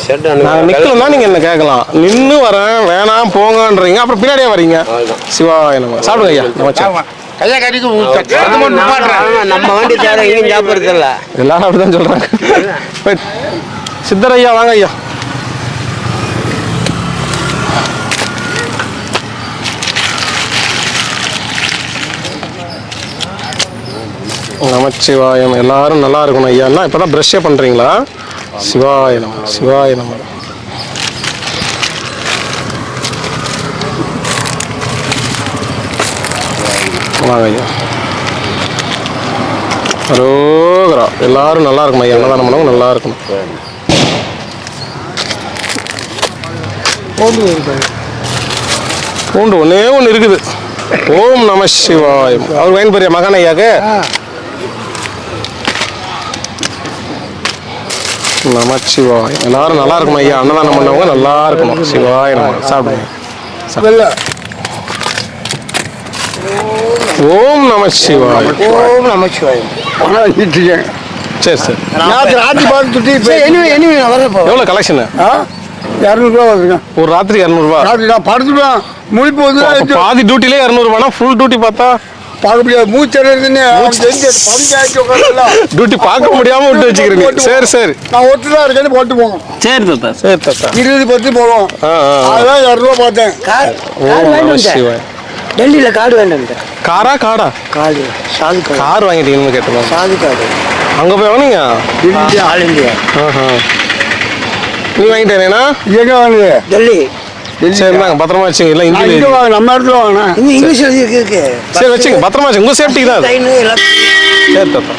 சேட்டை நான் நிக்கலாம் தான் நீங்க என்ன கேட்கலாம். நின்று வரேன் வேணாம் போங்கன்றீங்க. அப்புறம் பின்னாடியே வரீங்க. சிவாய நம்ம. சாப்பிடுங்க ஐயா. நம்ம கையா கட்டிக்கு நம்ம வண்டி தேவை இனியும் சாப்பிட்றது இல்லை. எல்லாரும் அப்படிதான் சொல்றாங்க. சித்தர் ஐயா வாங்க ஐயா. நமச்சிவாயம். எல்லாரும் நல்லா இருக்கணும் ஐயா. இப்பதான் ப்ரஷ்ஷே பண்றீங்களா? சிவாய நம. சிவாய நம. வாங்க ஐயா. அரோகரா. எல்லாரும் நல்லா இருக்கணும் ஐயா. அன்னதானம் பண்ணவங்க நல்லா இருக்கணும். பூண்டு ஒன்னே ஒன்று இருக்குது. ஓம் நம சிவாயம். அவர் வயன் பெரிய மகன் ஐயாக்கு. நமச்சிவாயம். எல்லாரும் நல்லா இருக்கணும் ஐயா. அன்னதானம் பண்ணவங்க நல்லா இருக்கணும். சிவாய நம. சாப்பிடுங்க. ஓம் நம சிவாய். ஓம் நமச்சிவாயம். சரி சரி. எவ்வளோ கலெக்ஷனு? 200 வருதுங்க. ஒரு ராத்திரி 200 ராத்திரி நான் படுத்துடுவேன். முடிப்பு வந்து பாதி டியூட்டிலே 200 ஃபுல் டியூட்டி பார்த்தா பார்க்க முடியாது. மூச்சு டியூட்டி பார்க்க முடியாம விட்டு வச்சுக்கிறீங்க. சரி சரி. நான் ஒத்துதான் இருக்கேன்னு போட்டு போங்க. சரி தாத்தா. சரி தாத்தா. 20 போவோம். அதான் 200 பார்த்தேன். ஓம் நம சிவாய். டெல்லியில் காடு வேண்டாம். காரா? காடு சாது கார் வாங்கிட்டீங்கன்னு கேட்டுருவோம். சாது காடு அங்க போய் வாங்கினீங்க? All India. நீ வாங்கிட்டேனா? எங்க வாங்குது? டெல்லி. சரி நாங்க பத்திரமா வச்சுங்க. இல்லை இங்கிலீஷ் நம்ம இடத்துல வாங்கினா இங்கிலீஷ் இருக்கு. சரி வச்சுங்க. பத்திரமா வச்சுங்க. உங்க சேஃப்டி தான். சரி தாத்தா.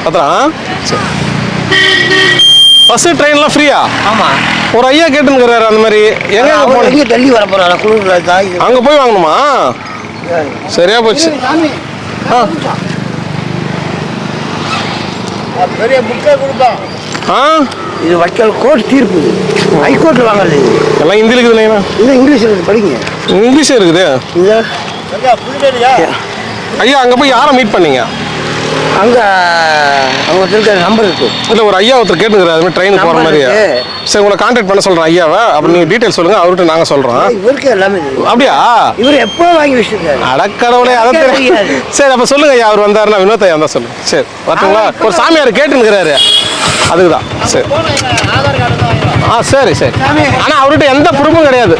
பத்திரம். சரி. பஸ் ட்ரெயின்லாம் ஃப்ரீயா? ஆமாம். ஒரு ஐயா கேட்டுங்கிறாரு அந்த மாதிரி. எங்க எங்கே டெல்லி வர போகிறாங்க? குளிர் தாய் அங்க போய் வாங்கணுமா? சரியா போச்சு. பெரிய புக்கே கொடுப்போம். ஆ இது வக்கீல் கோர்ட் தீர்ப்பு இது. ஹைகோர்ட்டில் வாங்கல இது. எல்லாம் ஹிந்தியில் இருக்குது இல்லையா? இது இங்கிலீஷ் இருக்குது, படிங்க. இங்கிலீஷே இருக்குது. இது ஐயா அங்கே போய் யாரை மீட் பண்ணீங்க? அங்கே அவங்க இருக்கிற நம்பர் இருக்கு. இல்லை ஒரு ஐயா ஒருத்தர் கேட்டுக்கிறாரு அது மாதிரி ட்ரெயினுக்கு போகிற மாதிரி. சரி உங்களை கான்டாக்ட் பண்ண சொல்கிறேன் ஐயாவை. அப்படி நீங்கள் டீட்டெயில் சொல்லுங்கள், அவர்கிட்ட நாங்கள் சொல்கிறோம். இவருக்கு எல்லாமே தெரியும். அப்படியா? இவர் எப்போ வாங்கி வச்சிருக்காரு. அடக்கடவுளே அதை தெரியாது. சரி அப்போ சொல்லுங்க ஐயா, அவர் வந்தாருன்னா வினோத் ஐயா தான் சொல்லுங்க. சரி வரட்டுங்களா? ஒரு சாமியார் கேட்டுருக்கிறாரு, அதுக்கு தான். சரி சரி சரி. ஆனால் அவர்கிட்ட எந்த ப்ரூஃபும் கிடையாது.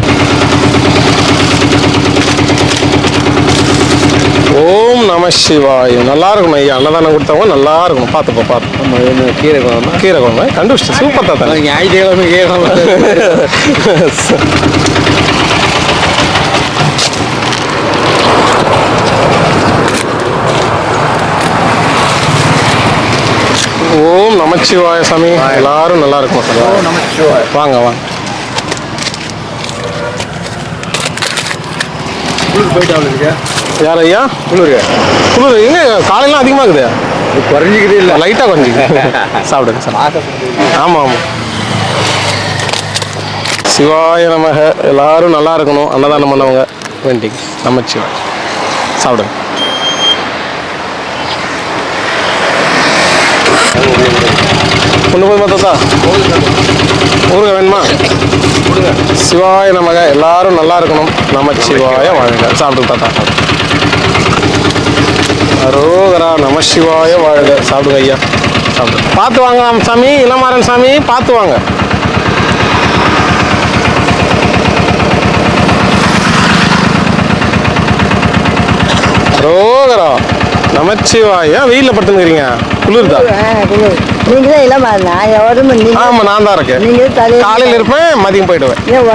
ஓம் நம சிவாய. நல்லா இருக்கணும் ஐயா, அன்னதானம் கொடுத்தவங்க நல்லா இருக்கணும். பார்த்துப்போம் கீரை குழம்பு கண்டுபிடிச்சு சூப்பர் தாத்தா. ஞாயிற்றுக்கிழமை ஓம் நமச்சிவாய சாமி. எல்லாரும் நல்லா இருக்கும் சார். வாங்க வாங்க. யார் ஐயா? குளிர் எங்க காலையெல்லாம் அதிகமாக இருக்குது. குறைஞ்சிக்கிட்டே இல்லை, லைட்டாக குறைஞ்சிக்குது. சாப்பிடுங்க சார். ஆமாம் ஆமாம். சிவாய நமக. எல்லாரும் நல்லா இருக்கணும், அன்னதானம் பண்ணவங்க வேண்டிங்க. நமச்சிவாய். சாப்பிடுங்க. ஒன்று போதுமா தாத்தா? ஊருங்க வேணுமா? கொடுங்க. சிவாய நமக. எல்லாரும் நல்லா இருக்கணும், நமச்சிவாய வாழ்க. சாப்பிடுங்க தாத்தா. அரோகரா. நமசிவாய வாழ்க. சாப்பிடுங்க ஐயா, சாப்பிடுங்க. பார்த்து வாங்க சாமி, இளமாறன் சாமி, பார்த்து வாங்க. அரோகரா. நமச்சிவாய. வெயிலில் படுத்துங்கிறீங்க, குளிர் தான். நீங்க தான் இளமாறனா? என் உடம்பு ஆமாம் நான் தான் இருக்கேன். காலையில் இருப்பேன், மதியம் போயிடுவேன். என்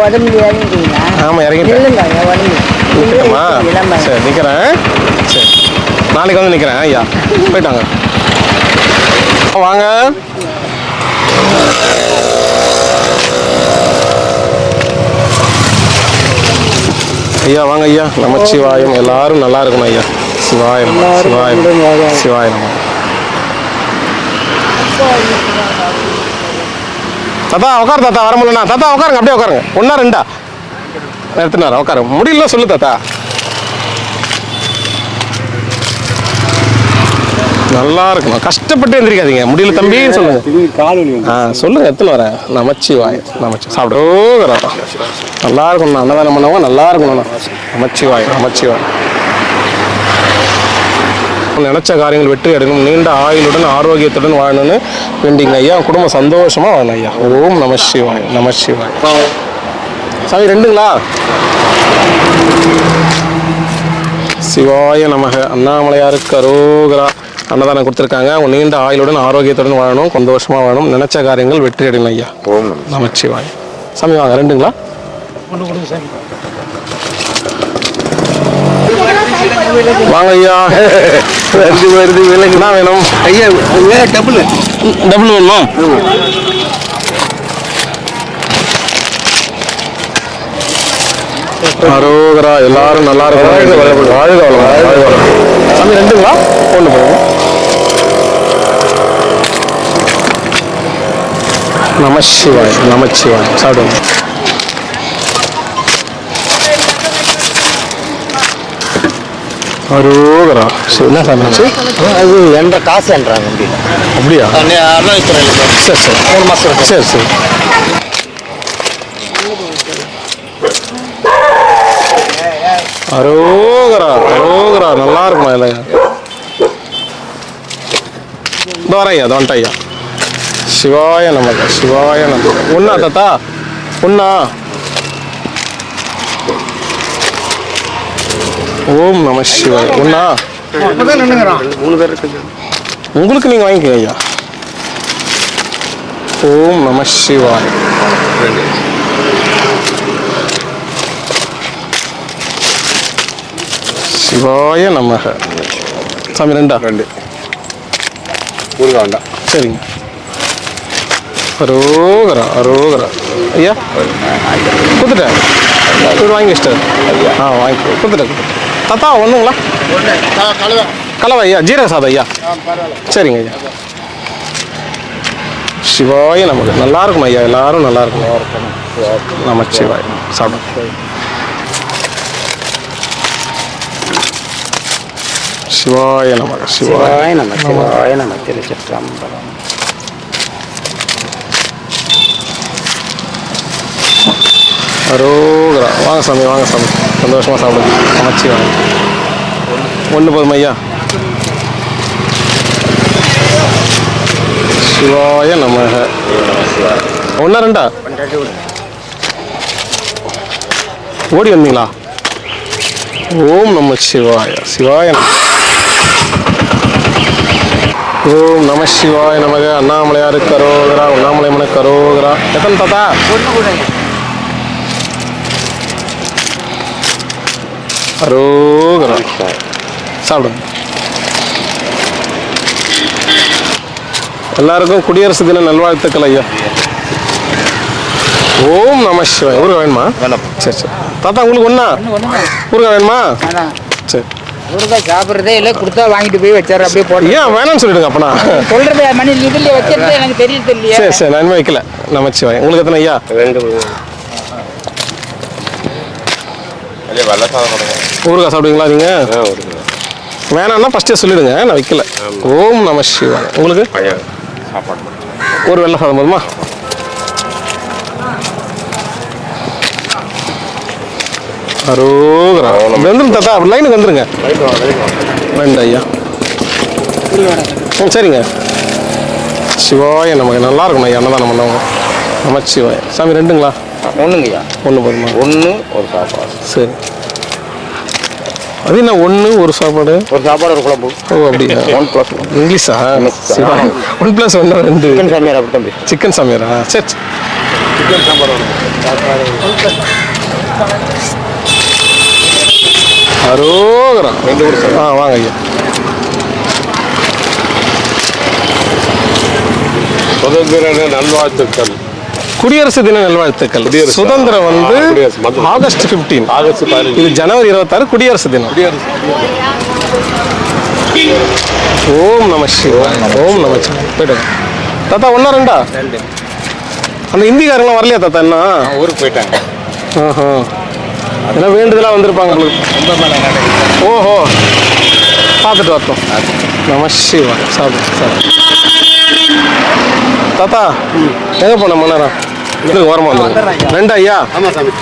உடம்பு இறங்கிட்டீங்களா? ஆமாம் இறங்கிட்டேன். இல்லைங்க என் உடம்பு நிற்கட்டுமா? சரி நிற்கிறேன். சரி நாளைக்கு வந்து நிற்கிறேன் ஐயா. போயிட்டாங்க. வாங்க. ஐயா வாங்க ஐயா. நமச்சிவாயம். எல்லாரும் நல்லா இருக்கணும் ஐயா. சிவாயம் சிவாயம் சிவாயம். தாத்தா உட்காரு தாத்தா. வர முடியலண்ணா தாத்தா உட்காருங்க, அப்படியே உட்காருங்க. ஒன்றா ரெண்டா எடுத்துனாரா? உட்காருங்க. முடியல சொல்லு தாத்தா. நல்லா இருக்கணும், கஷ்டப்பட்டு எந்திரிக்காதீங்க. முடியல தம்பின்னு சொல்லுங்க. சொல்லுங்க எத்தனை வரேன். நமச்சிவாய். சாப்பிடுறோம். நல்லா இருக்கணும், அன்னதானம் பண்ணவங்க நல்லா இருக்கணும். நமச்சிவாய் நமச்சிவாய். நினைச்ச காரியங்கள் வெற்றி அடையணும், நீண்ட ஆயுளுடன் ஆரோக்கியத்துடன் வாழணும்னு வேண்டிங்க ஐயா. குடும்பம் சந்தோஷமா வாழணும் ஐயா. ஓம் நமசிவாய் நமசிவாய். சாமி ரெண்டுங்களா? சிவாய நமக. அண்ணாமலையாருக்கு அரோகரா. அன்னதானம் கொடுத்துருக்காங்க. அவங்க நீண்ட ஆயுளுடன் ஆரோக்கியத்துடன் வாழணும், சந்தோஷமா வாழணும், நினைச்ச காரியங்கள் வெற்றி அடையணும் ஐயா. ஓம் நமச்சிவாய். சாமி வாங்க. ரெண்டுங்களா? வாங்க ஐயா. என்ன வேணும் ஐயா? டபுள் வேணுமா? அரோகரா. எல்லாரும் நல்லா இருக்கும். சாமி ரெண்டுங்களா? ஒன்று போதும். நமச்சிவாய் நமச்சிவாய். சாப்பிடுங்க. அரோகரா. சரி என்ன சாமி? அது என்ற காசு என்றாங்க. அப்படியா? சரி சரி. 3 மாதம். சரி சரி. அரோகரா அரோகரா. நல்லா இருக்குமா இல்லையா? இந்த வரேன் ஐயா, தோன்ட்ட ஐயா. சிவாய நமக சிவாய நமக. ஒன்றா தாத்தா? ஒன்றா? ஓம் நம சிவாய். ஒன்றா? 3 பேர் இருக்கு. உங்களுக்கு நீங்கள் வாங்கிக்கோங்க ஐயா. ஓம் நம சிவாய். சிவாய நமக. சாமி ரெண்டா? 2 ஊருகா வேண்டாம். சரிங்க. அரோகரா அரோகரா. ஐயா கொடுத்துட்டேன். இவர் வாங்கி வச்சிட்டாரு. வாங்கி கொடுத்துட்டேன். தாத்தா ஒன்றுங்களா? கலவை ஐயா. ஜீரக சாதம் ஐயா. சரிங்க ஐயா. சிவாய நமக்கு. நல்லா இருக்கணும் ஐயா, எல்லாரும் நல்லா இருக்கணும். நமச்சிவாய. சாப்பிடும். சிவாய நமக்கு. சிவாய நம சிவாய நம திருச்சிற்றம்பலம். அரோகரா. வாங்க சாமி, வாங்க சாமி, சந்தோஷமாக சாப்பிடுங்க. நமச்சிவாய. ஒன்று போதும் ஐயா. சிவாய நமக. ஒன்றா ரெண்டா ஓடி வந்தீங்களா? ஓம் நம சிவாய. சிவாய நம. ஓம் நம சிவாய நமக. அண்ணாமலையாருக்கு அரோகரா. உண்ணாமலை மனக்கு அரோகரா. எத்தனை தாத்தா? அரோகரா. சாப்பிடுங்க. எல்லாருக்கும் குடியரசு தின நல்வாழ்த்துக்கள் ஐயா. ஓம் நம சிவாய. ஊருகா வேணுமா? சரி சரி. தாத்தா உங்களுக்கு ஒன்றா ஊருகா வேணுமா? சரி. ஊருகா சாப்பிட்றதே இல்லை, கொடுத்தா வாங்கிட்டு போய் வச்சாரு அப்படியே போட்டு. ஏன் வேணாம்னு சொல்லிடுங்க அப்பனா. சொல்றது மணி இதில் வச்சிருந்தே எனக்கு தெரியறது இல்லையா? சரி சரி, நான் வைக்கல. நமச்சிவாய். உங்களுக்கு எத்தனை ஐயா? ஊருகா சாப்பிடுவீங்களா நீங்கள்? வேணாம்னா ஃபஸ்ட்டே சொல்லிடுங்க, நான் வைக்கல. ஓம் நம சிவாய். உங்களுக்கு ஒரு வெள்ளை சாதம் போதுமா? அரோகரா. வந்துடும் தாத்தா, லைனுக்கு வந்துருங்க. ரெண்டு ஐயா. சரிங்க. சிவாய நமக்கு. நல்லா இருக்கணும் ஐயா, அன்னதானம் பண்ணவங்க. நமச்சிவாய். சாமி ரெண்டுங்களா? ஒன்றுங்கய்யா. ஒன்று போதுமா? ஒன்று ஒரு சாப்பாடு. சரி. அது என்ன ஒன்று ஒரு சாப்பாடு? ஒரு சாப்பாடு ஒரு குழம்பு. ஓ அப்படியா? 1+1. இங்கிலீஷா? 1+1 ரெண்டு. சிக்கன் சாமியார் அப்படி தம்பி. சிக்கன் சாமியாரா? சரி. சிக்கன் சாம்பார் ஒன்று. அரோகரா. ரெண்டு கூட. வாங்க ஐயா. சுதந்திர நல்வாழ்த்துக்கள். குடியரசு தின நல்வாழ்த்துக்கள். சுதந்திரம் வந்து ஆகஸ்ட் 15. ஆகஸ்ட் 15. இது ஜனவரி 26 குடியரசு தினம். ஓம் நம சிவாய. ஓம் நம சிவாய. போயிட்டு தாத்தா ஒன்றா ரெண்டா? அந்த இந்திக்காரங்களாம் வரலையா தாத்தா? என்ன ஊருக்கு போயிட்டாங்க. ஆஹா. ஏன்னா வேண்டுதலாக வந்திருப்பாங்க உங்களுக்கு. ஓஹோ, பார்த்துட்டு வரட்டும். நம சிவாய. சாப்பிடு சாப்பிடு. தாத்தா எங்கே போன மணி நேரம்? இதுக்கு ஓரமாக வந்து ரெண்டு ஐயா. ஆமாம் சாமி.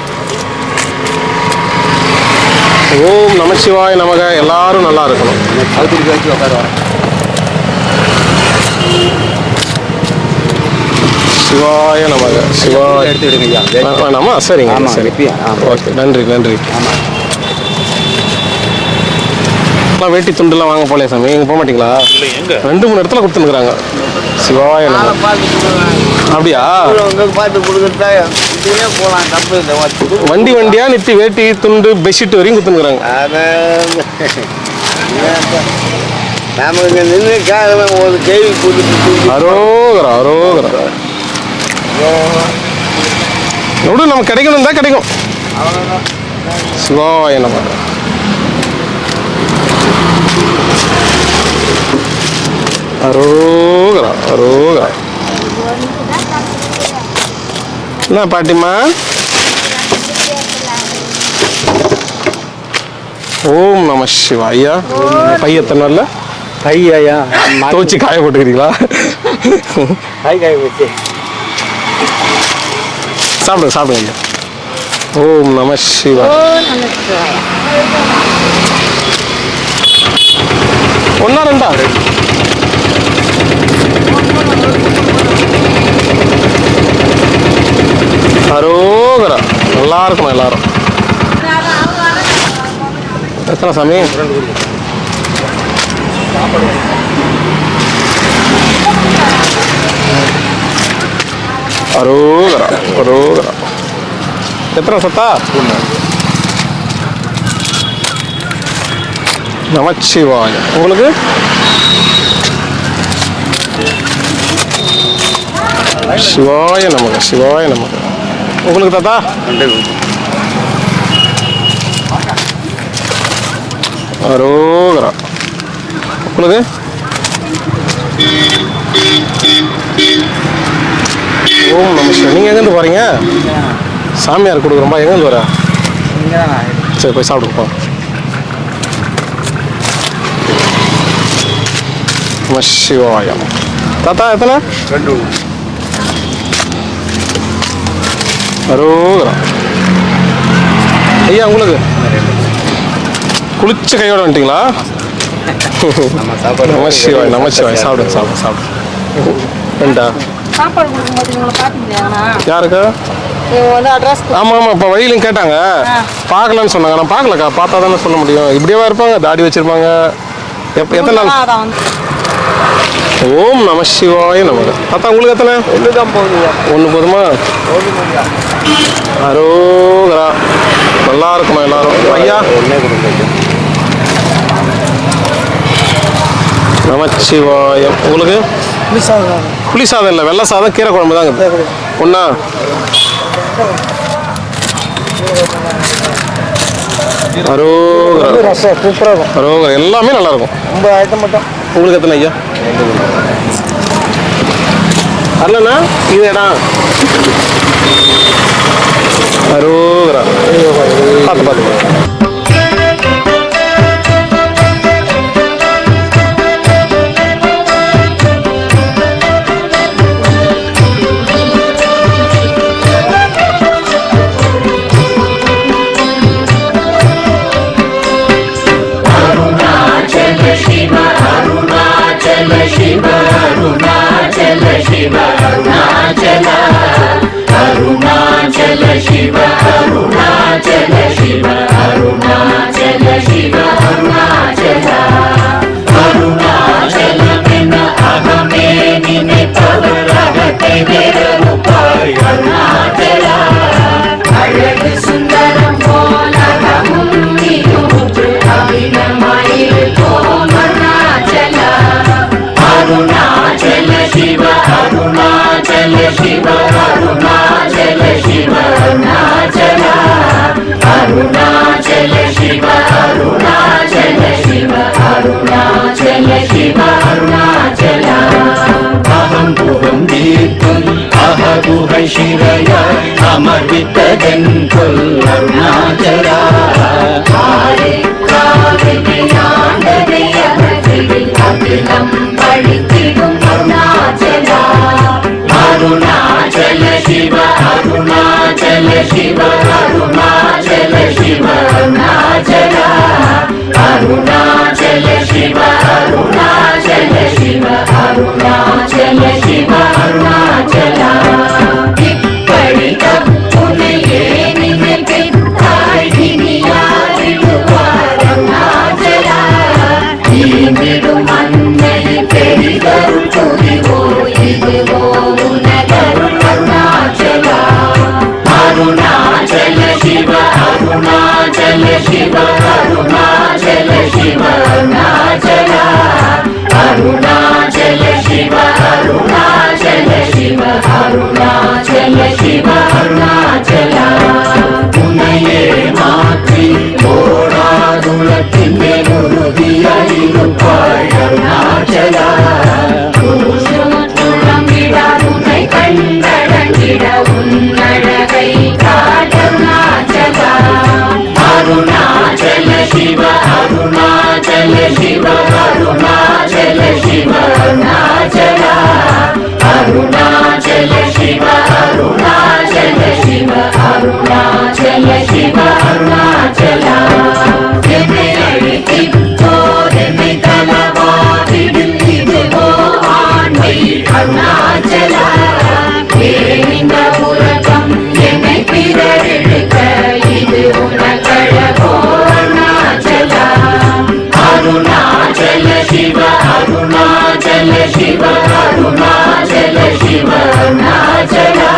ஓம் நமச்சிவாய நமக. எல்லாரும் நல்லா இருக்கணும். அது வச்சு உட்கார வரேன். சிவாய நமக. சிவாய. எடுத்து விடுங்க ஐயா. வேணாமா? சரிங்க. ஆமாம், சரி. வெப்பியா? ஓகே, நன்றி நன்றி. வேட்டி துண்டுலாம் வாங்க போலே சாமி. எங்கே போக மாட்டீங்களா? 2-3 இடத்துல கொடுத்துருக்குறாங்க. சிவாய நமக. அப்படியா? பார்த்து கொடுக்குறதா இதுவே போகலாம், தப்பு இல்லை. வண்டி வண்டியா நிறுத்தி வேட்டி துண்டு பெட்ஷீட் வரையும் கொடுத்துருக்குறாங்க. நமக்கு நின்று ஒரு கேள்வி கொடுத்து அரோகரா அரோகரா. எவ்வளோ நமக்கு கிடைக்கணும் தான் கிடைக்கும். சிவாய நமக. அரோகரா அரோகரா. என்ன பாட்டிமா? ஓம் நம சிவாயா. பையத்தனை இல்லை கையா துவச்சி காய போட்டுக்கிறீங்களா? காய் வச்சு சாப்பிடுங்க சாப்பிடுங்க. ஓம் நம சிவாய. ஒன்றா ரெண்டா? அரோகரா. நல்லா இருக்கணும் எல்லாரும். எத்தனை சாமி? அரோகரா அரோகரா. எத்தனை சத்தா? நமச்சிவாய. உங்களுக்கு சிவாய நமக. சிவாய நமக. உங்களுக்கு தாத்தா? அரோகரா. உங்களுக்கு ஓம் நம சிவாய. நீங்கள் எங்கேருந்து போகிறீங்க? சாமியார் கொடுக்குறோம்பா. எங்கேருந்து வர? சரி போய் சாப்பிடுப்போம். நம சிவாயம். தாத்தா எத்தனை? 2. அரோகரா. ஐயா உங்களுக்கு குளிச்ச கையோட வந்துட்டீங்களா? நம சிவாய் நம சிவாய். சாப்பிடுங்க சாப்பிடுங்க சாப்பிடுங்க. ரெண்டா சாப்பாடு கொடுக்கும்போது இவங்களை பார்த்தீங்களா? யாருக்கு? இவங்க வந்து அட்ரஸ் ஆமாம் ஆமாம். இப்போ வழியிலையும் கேட்டாங்க, பார்க்கலன்னு சொன்னாங்க. நான் பார்க்கலக்கா, பார்த்தா தானே சொல்ல முடியும். இப்படியே இருப்பாங்க, தாடி வச்சிருப்பாங்க. எத்தனை நாள்? அதான் வந்து ஓம் நம சிவாய நமக. தாத்தா உங்களுக்கு எத்தனை? 1 தான் போகுதுங்க. 1 போதுமா? அரோகரா. நல்லா இருக்குமா எல்லாரும்? ஐயா ஒன்றே கொடுங்க. நமச்சிவாயம். உங்களுக்கு புளி சாதம் இல்லை, வெள்ளை சாதம், கீரை குழம்பு தாங்க. ஒன்றா? அரோகரா. ரசம் சூப்பராக இருக்கும். அரோகரா. எல்லாமே நல்லா இருக்கும். ரொம்ப ஐட்டம் மட்டும். உங்களுக்கு எத்தனை ஐயா? வரலண்ணா இது இடம். அரோகரா. பார்த்து பார்த்து. ಶಿರಯ ಅಮರ್ವಿತದೆಂಕೊಲ್ ಅರುಣಾಚಲ ಅರುಣಾಚಲ ಶಿವ ಅರುಣಾಚಲ ಶಿವ ಅರುಣಾಚಲ ಶಿವ ಅರುಣಾಚಲ ಅರುಣಾಚಲ ಶಿವ ಅರುಣಾಚಲ ಶಿವ ಅರುಣಾಚಲ ಶಿವ ಅರುಣಾಚಲ ಅರುಣಾಚಲ ಶಿವ ಅರುಣಾಚಲ ಶಿವ ಅರುಣಾಚಲ ಶಿವ ಅರುಣಾಚಲ ಅರುಣಾಚಲ ಶಿವ ಅರುಣಾಚಲ ಶಿವ ಅರುಣಾಚಲ ಶಿವ ಅರುಣಾಚಲ உனையே மாற்றி ஓடாதுலத்தின் உறுதிய இருப்பாய் அருணாச்சலா உன்னை கண்டடங்கிட உன்னழகை காட்டருணாச்சலா அருணாச்சல சிவ அருணாச்சல சிவ அருணாச்சல சிவ அருணாச்சலா அருணாச்சல சிவ அருணாச்சல சிவ அருணாச்சல சிவ அருணாச்சலா என்னை அழித்திப்போர் என்னை தலவாதிடும் இதுவோ ஆண்மை அருணாச்சலா இந்த உலகம் என்னை பிறரெடுக்க இது உனக்கழகோ அருணாச்சலா அருணாச்சல சிவ அருணாச்சல சிவ அருணாச்சல சிவ அருணாச்சலா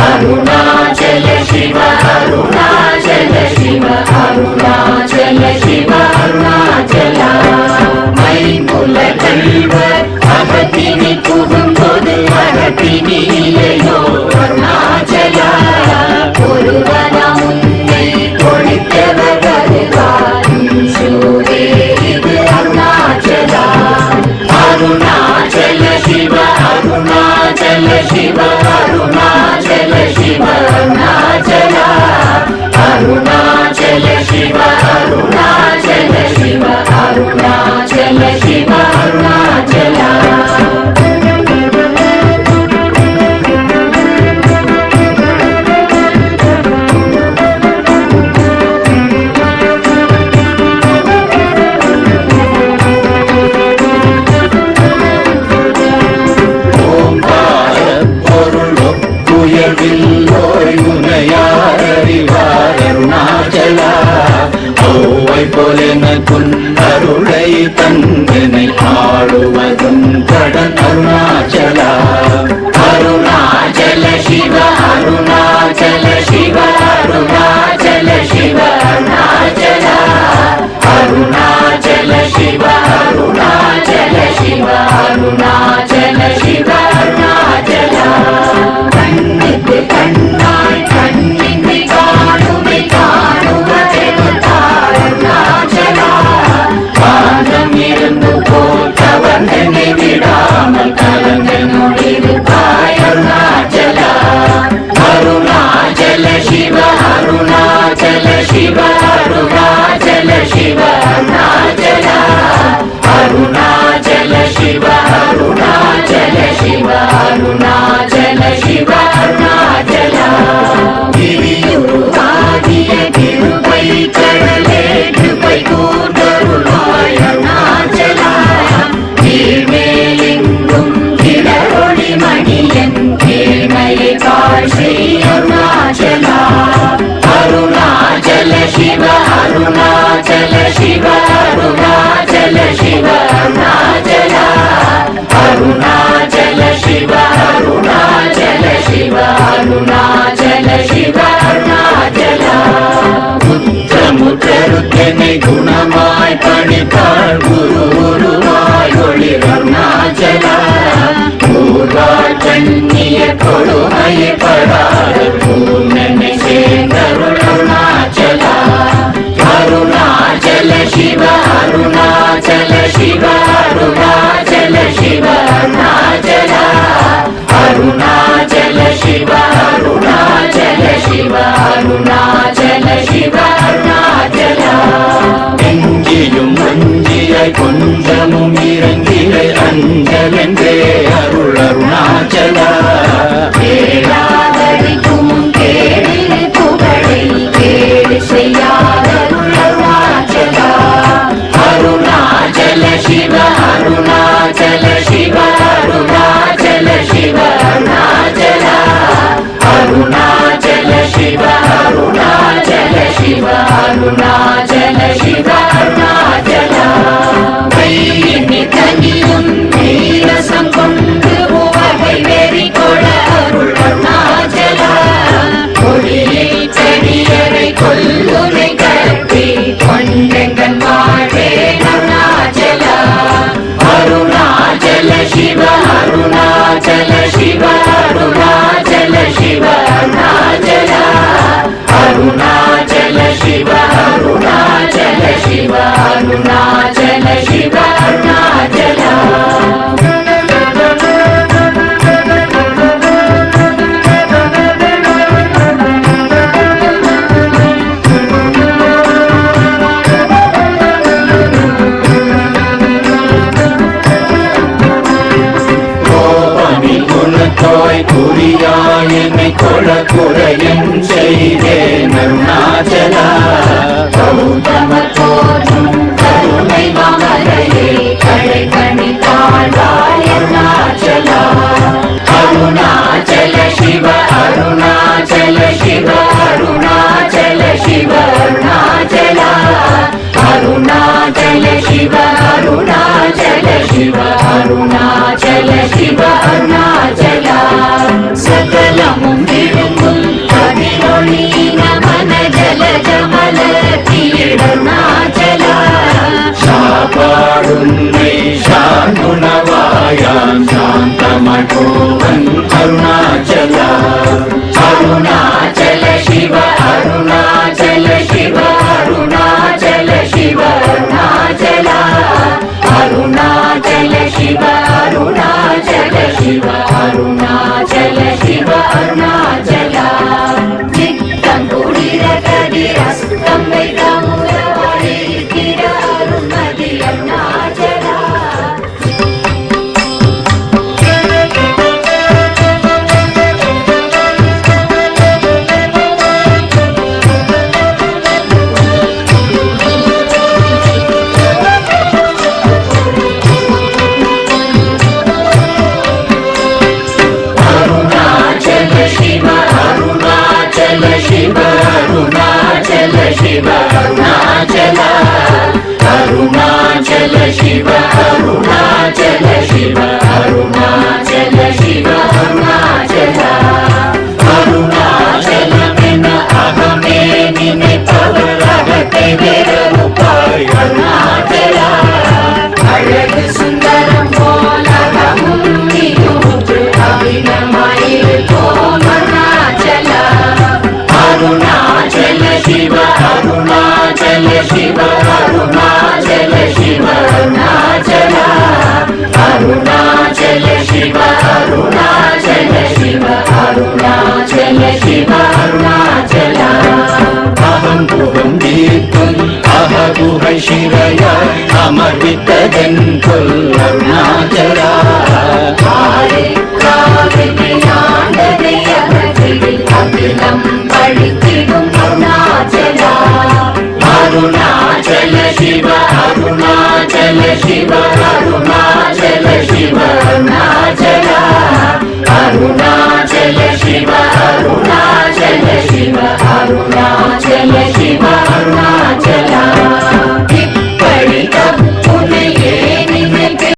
அருணாச்சல சிவ அருணாச்சல சிவ அருணாச்சல சிவ அருணாச்சலா மைமுல கல்வர் அகத்தினி புகும்போது அகத்தினி இல்லையோ அருணாச்சலா ஒருவன உன்னை கொடுத்தவர் வருவாரும் சூரே இது அருணாச்சலா அருணாச்சல சிவ அருணாச்சல சிவ அருணாச்சல புன்னருளை தந்தனை ஆளுவதும் கடன் அருணாச்சலா அருணாச்சல சிவ அருணாச்சல சிவ அருணாச்சல சிவ அருணாச்சலா அருணாச்சல சிவ அருணாச்சல சிவ அருணாச்சல சிவ அருணாச்சலா கண்ணுக்கு கண்ணாய் கண்ணின்றி காணுமை காணுவதெருத்தாருணாச்சலா காந்தம் இருந்து போல் கவர்ந்தனை விடாமல் கலந்து நொடிருப்பாய் அருணாச்சலா அருணாச்சல சிவ அருணாச்சல சிவ அருணாச்சல சிவ அருணாச்சலா அருணாச்சல சிவ அருணாச்சல சிவ அருணாச்சல சிவ அருணாச்சலா கிரியுருவாகிய கிருபை கடலே கிருபை கூர்ந்தருளாய் அருணாச்சலா கீழ்மேலெங்கும் கிளரொளி மணியன் கீழ்மையை காட்சி அருணாச்சலா அருணாச்சல சிவ அருணாச்சல சிவ அருணாச்சல சிவ அருணாச்சலா அருணாச்சல சிவ அருணாச்சல சிவ அருணாச்சல சிவ அருணாச்சலா முற்றமுற்றருத்தனை குணமாய் பணித்தாள் குரு குருவாய் ஒளி அருணாச்சலா கூர்வாள் கண்ணிய கொடுமையை படாத பூர்ணனை சேர்ந்தருள் அருணாச்சலா அருணாச்சல சிவ அருணாச்சல சிவ அருணாச்சல சிவ அருணாச்சலா அருணாச்சல சிவ அருணாச்சல சிவ அருணாச்சல சிவ அருணாச்சலா எங்கியும் அஞ்சியாய் கொஞ்சமும் இறங்கிலை அஞ்சலென்றே அருள் அருணாச்சலா கேளாதடிக்கும் கேடினை புகழை கேடு செய்யாதருள் அருணாச்சலா அருணாச்சல சிவ அருணாச்சல சிவ அருணாச்சல சிவ அருணாச்சலா அருணாச்சல சிவ அருணாச்சல சிவ அருணாச்சல சிவ அருணாச்சலா கையினி தனியும் நீரசம் கொண்டு உவகை வெறி கொள அருள் அருணாச்சலா கொடியை செடியரை கொல்லுனை கட்டி கொண்டெங்கன் வாழ்வே அருணாச்சலா அருணாச்சல சிவ அருணாச்சல சிவ அருணாச்சல சிவ அருணாச்சலா அருணாச்சல சிவ அருணாச்சல சிவ அருணாச்சல சிவ அருணாச்சலா குணத்தோய் குறியாய் என்னை கொள குறையும் செய்தேன் அருணாச்சலா கௌதம தோற்றும் கருணை மாமலையே கடை கணி தாழ்வாய் அருணாச்சலா அருணாச்சல சிவ அருணாச்சல சிவ அருணாச்சல சிவ அருணாச்சலா அருணாச்சல சிவ அருணாச்சல சிவ அருணாச்சல சிவ அருணாச்சலா சகலமும் விழுங்கும் கதிரொளி நமன ஜல ஜமல தீடருணாச்சலா சாபாடுன்னை சாந்துணவாயாம் சாந்தமாய் போவன் அருணாச்சலா அருணாச்சல சிவ அருணாச்சல சிவ அருணாச்சல சிவ அருணாச்சலா அருணாச்சல சிவ அருணாச்சல சிவ அருணாச்சல சிவ அருணாச்சலா சித்தம் குளிர கதிரஸ்தம் வைத்தமுறவாடி திர அருணதி அருணாச்சலா शिव अरुणाचल शिव अरुणाचल அருணாச்சல சிவ அருணாச்சல சிவ அருணாச்சல சிவ அருணாச்சலா அருணாச்சலமென அகமே நினைப்பவர் அகத்தை வேறறுப்பாய் அருணாச்சலா அழகு சுந்தரம் போலகமும் நீயூற்று அபிநமாயிருப்போம் அருணாச்சலா அருணாச்சல சிவ அருணாச்சல சிவ அருணாச்சல சிவ அருணாச்சலா அருணாச்சல சிவ அருணாச்சல சிவ அருணாச்சல சிவ அருணாச்சலா அகம் புகம் தீர்க்கும் அககுகை சிறையாய் அமர்வித்ததன் கொல் அருணாச்சலா ஆண்டதை அகற்றில் அகிலம் பழித்திடும் அருணாச்சலா அருணாச்சல சிவ அருணாச்சல சிவ அருணாச்சல சிவ அருணாச்சலா அருணாச்சல சிவ அருணாச்சல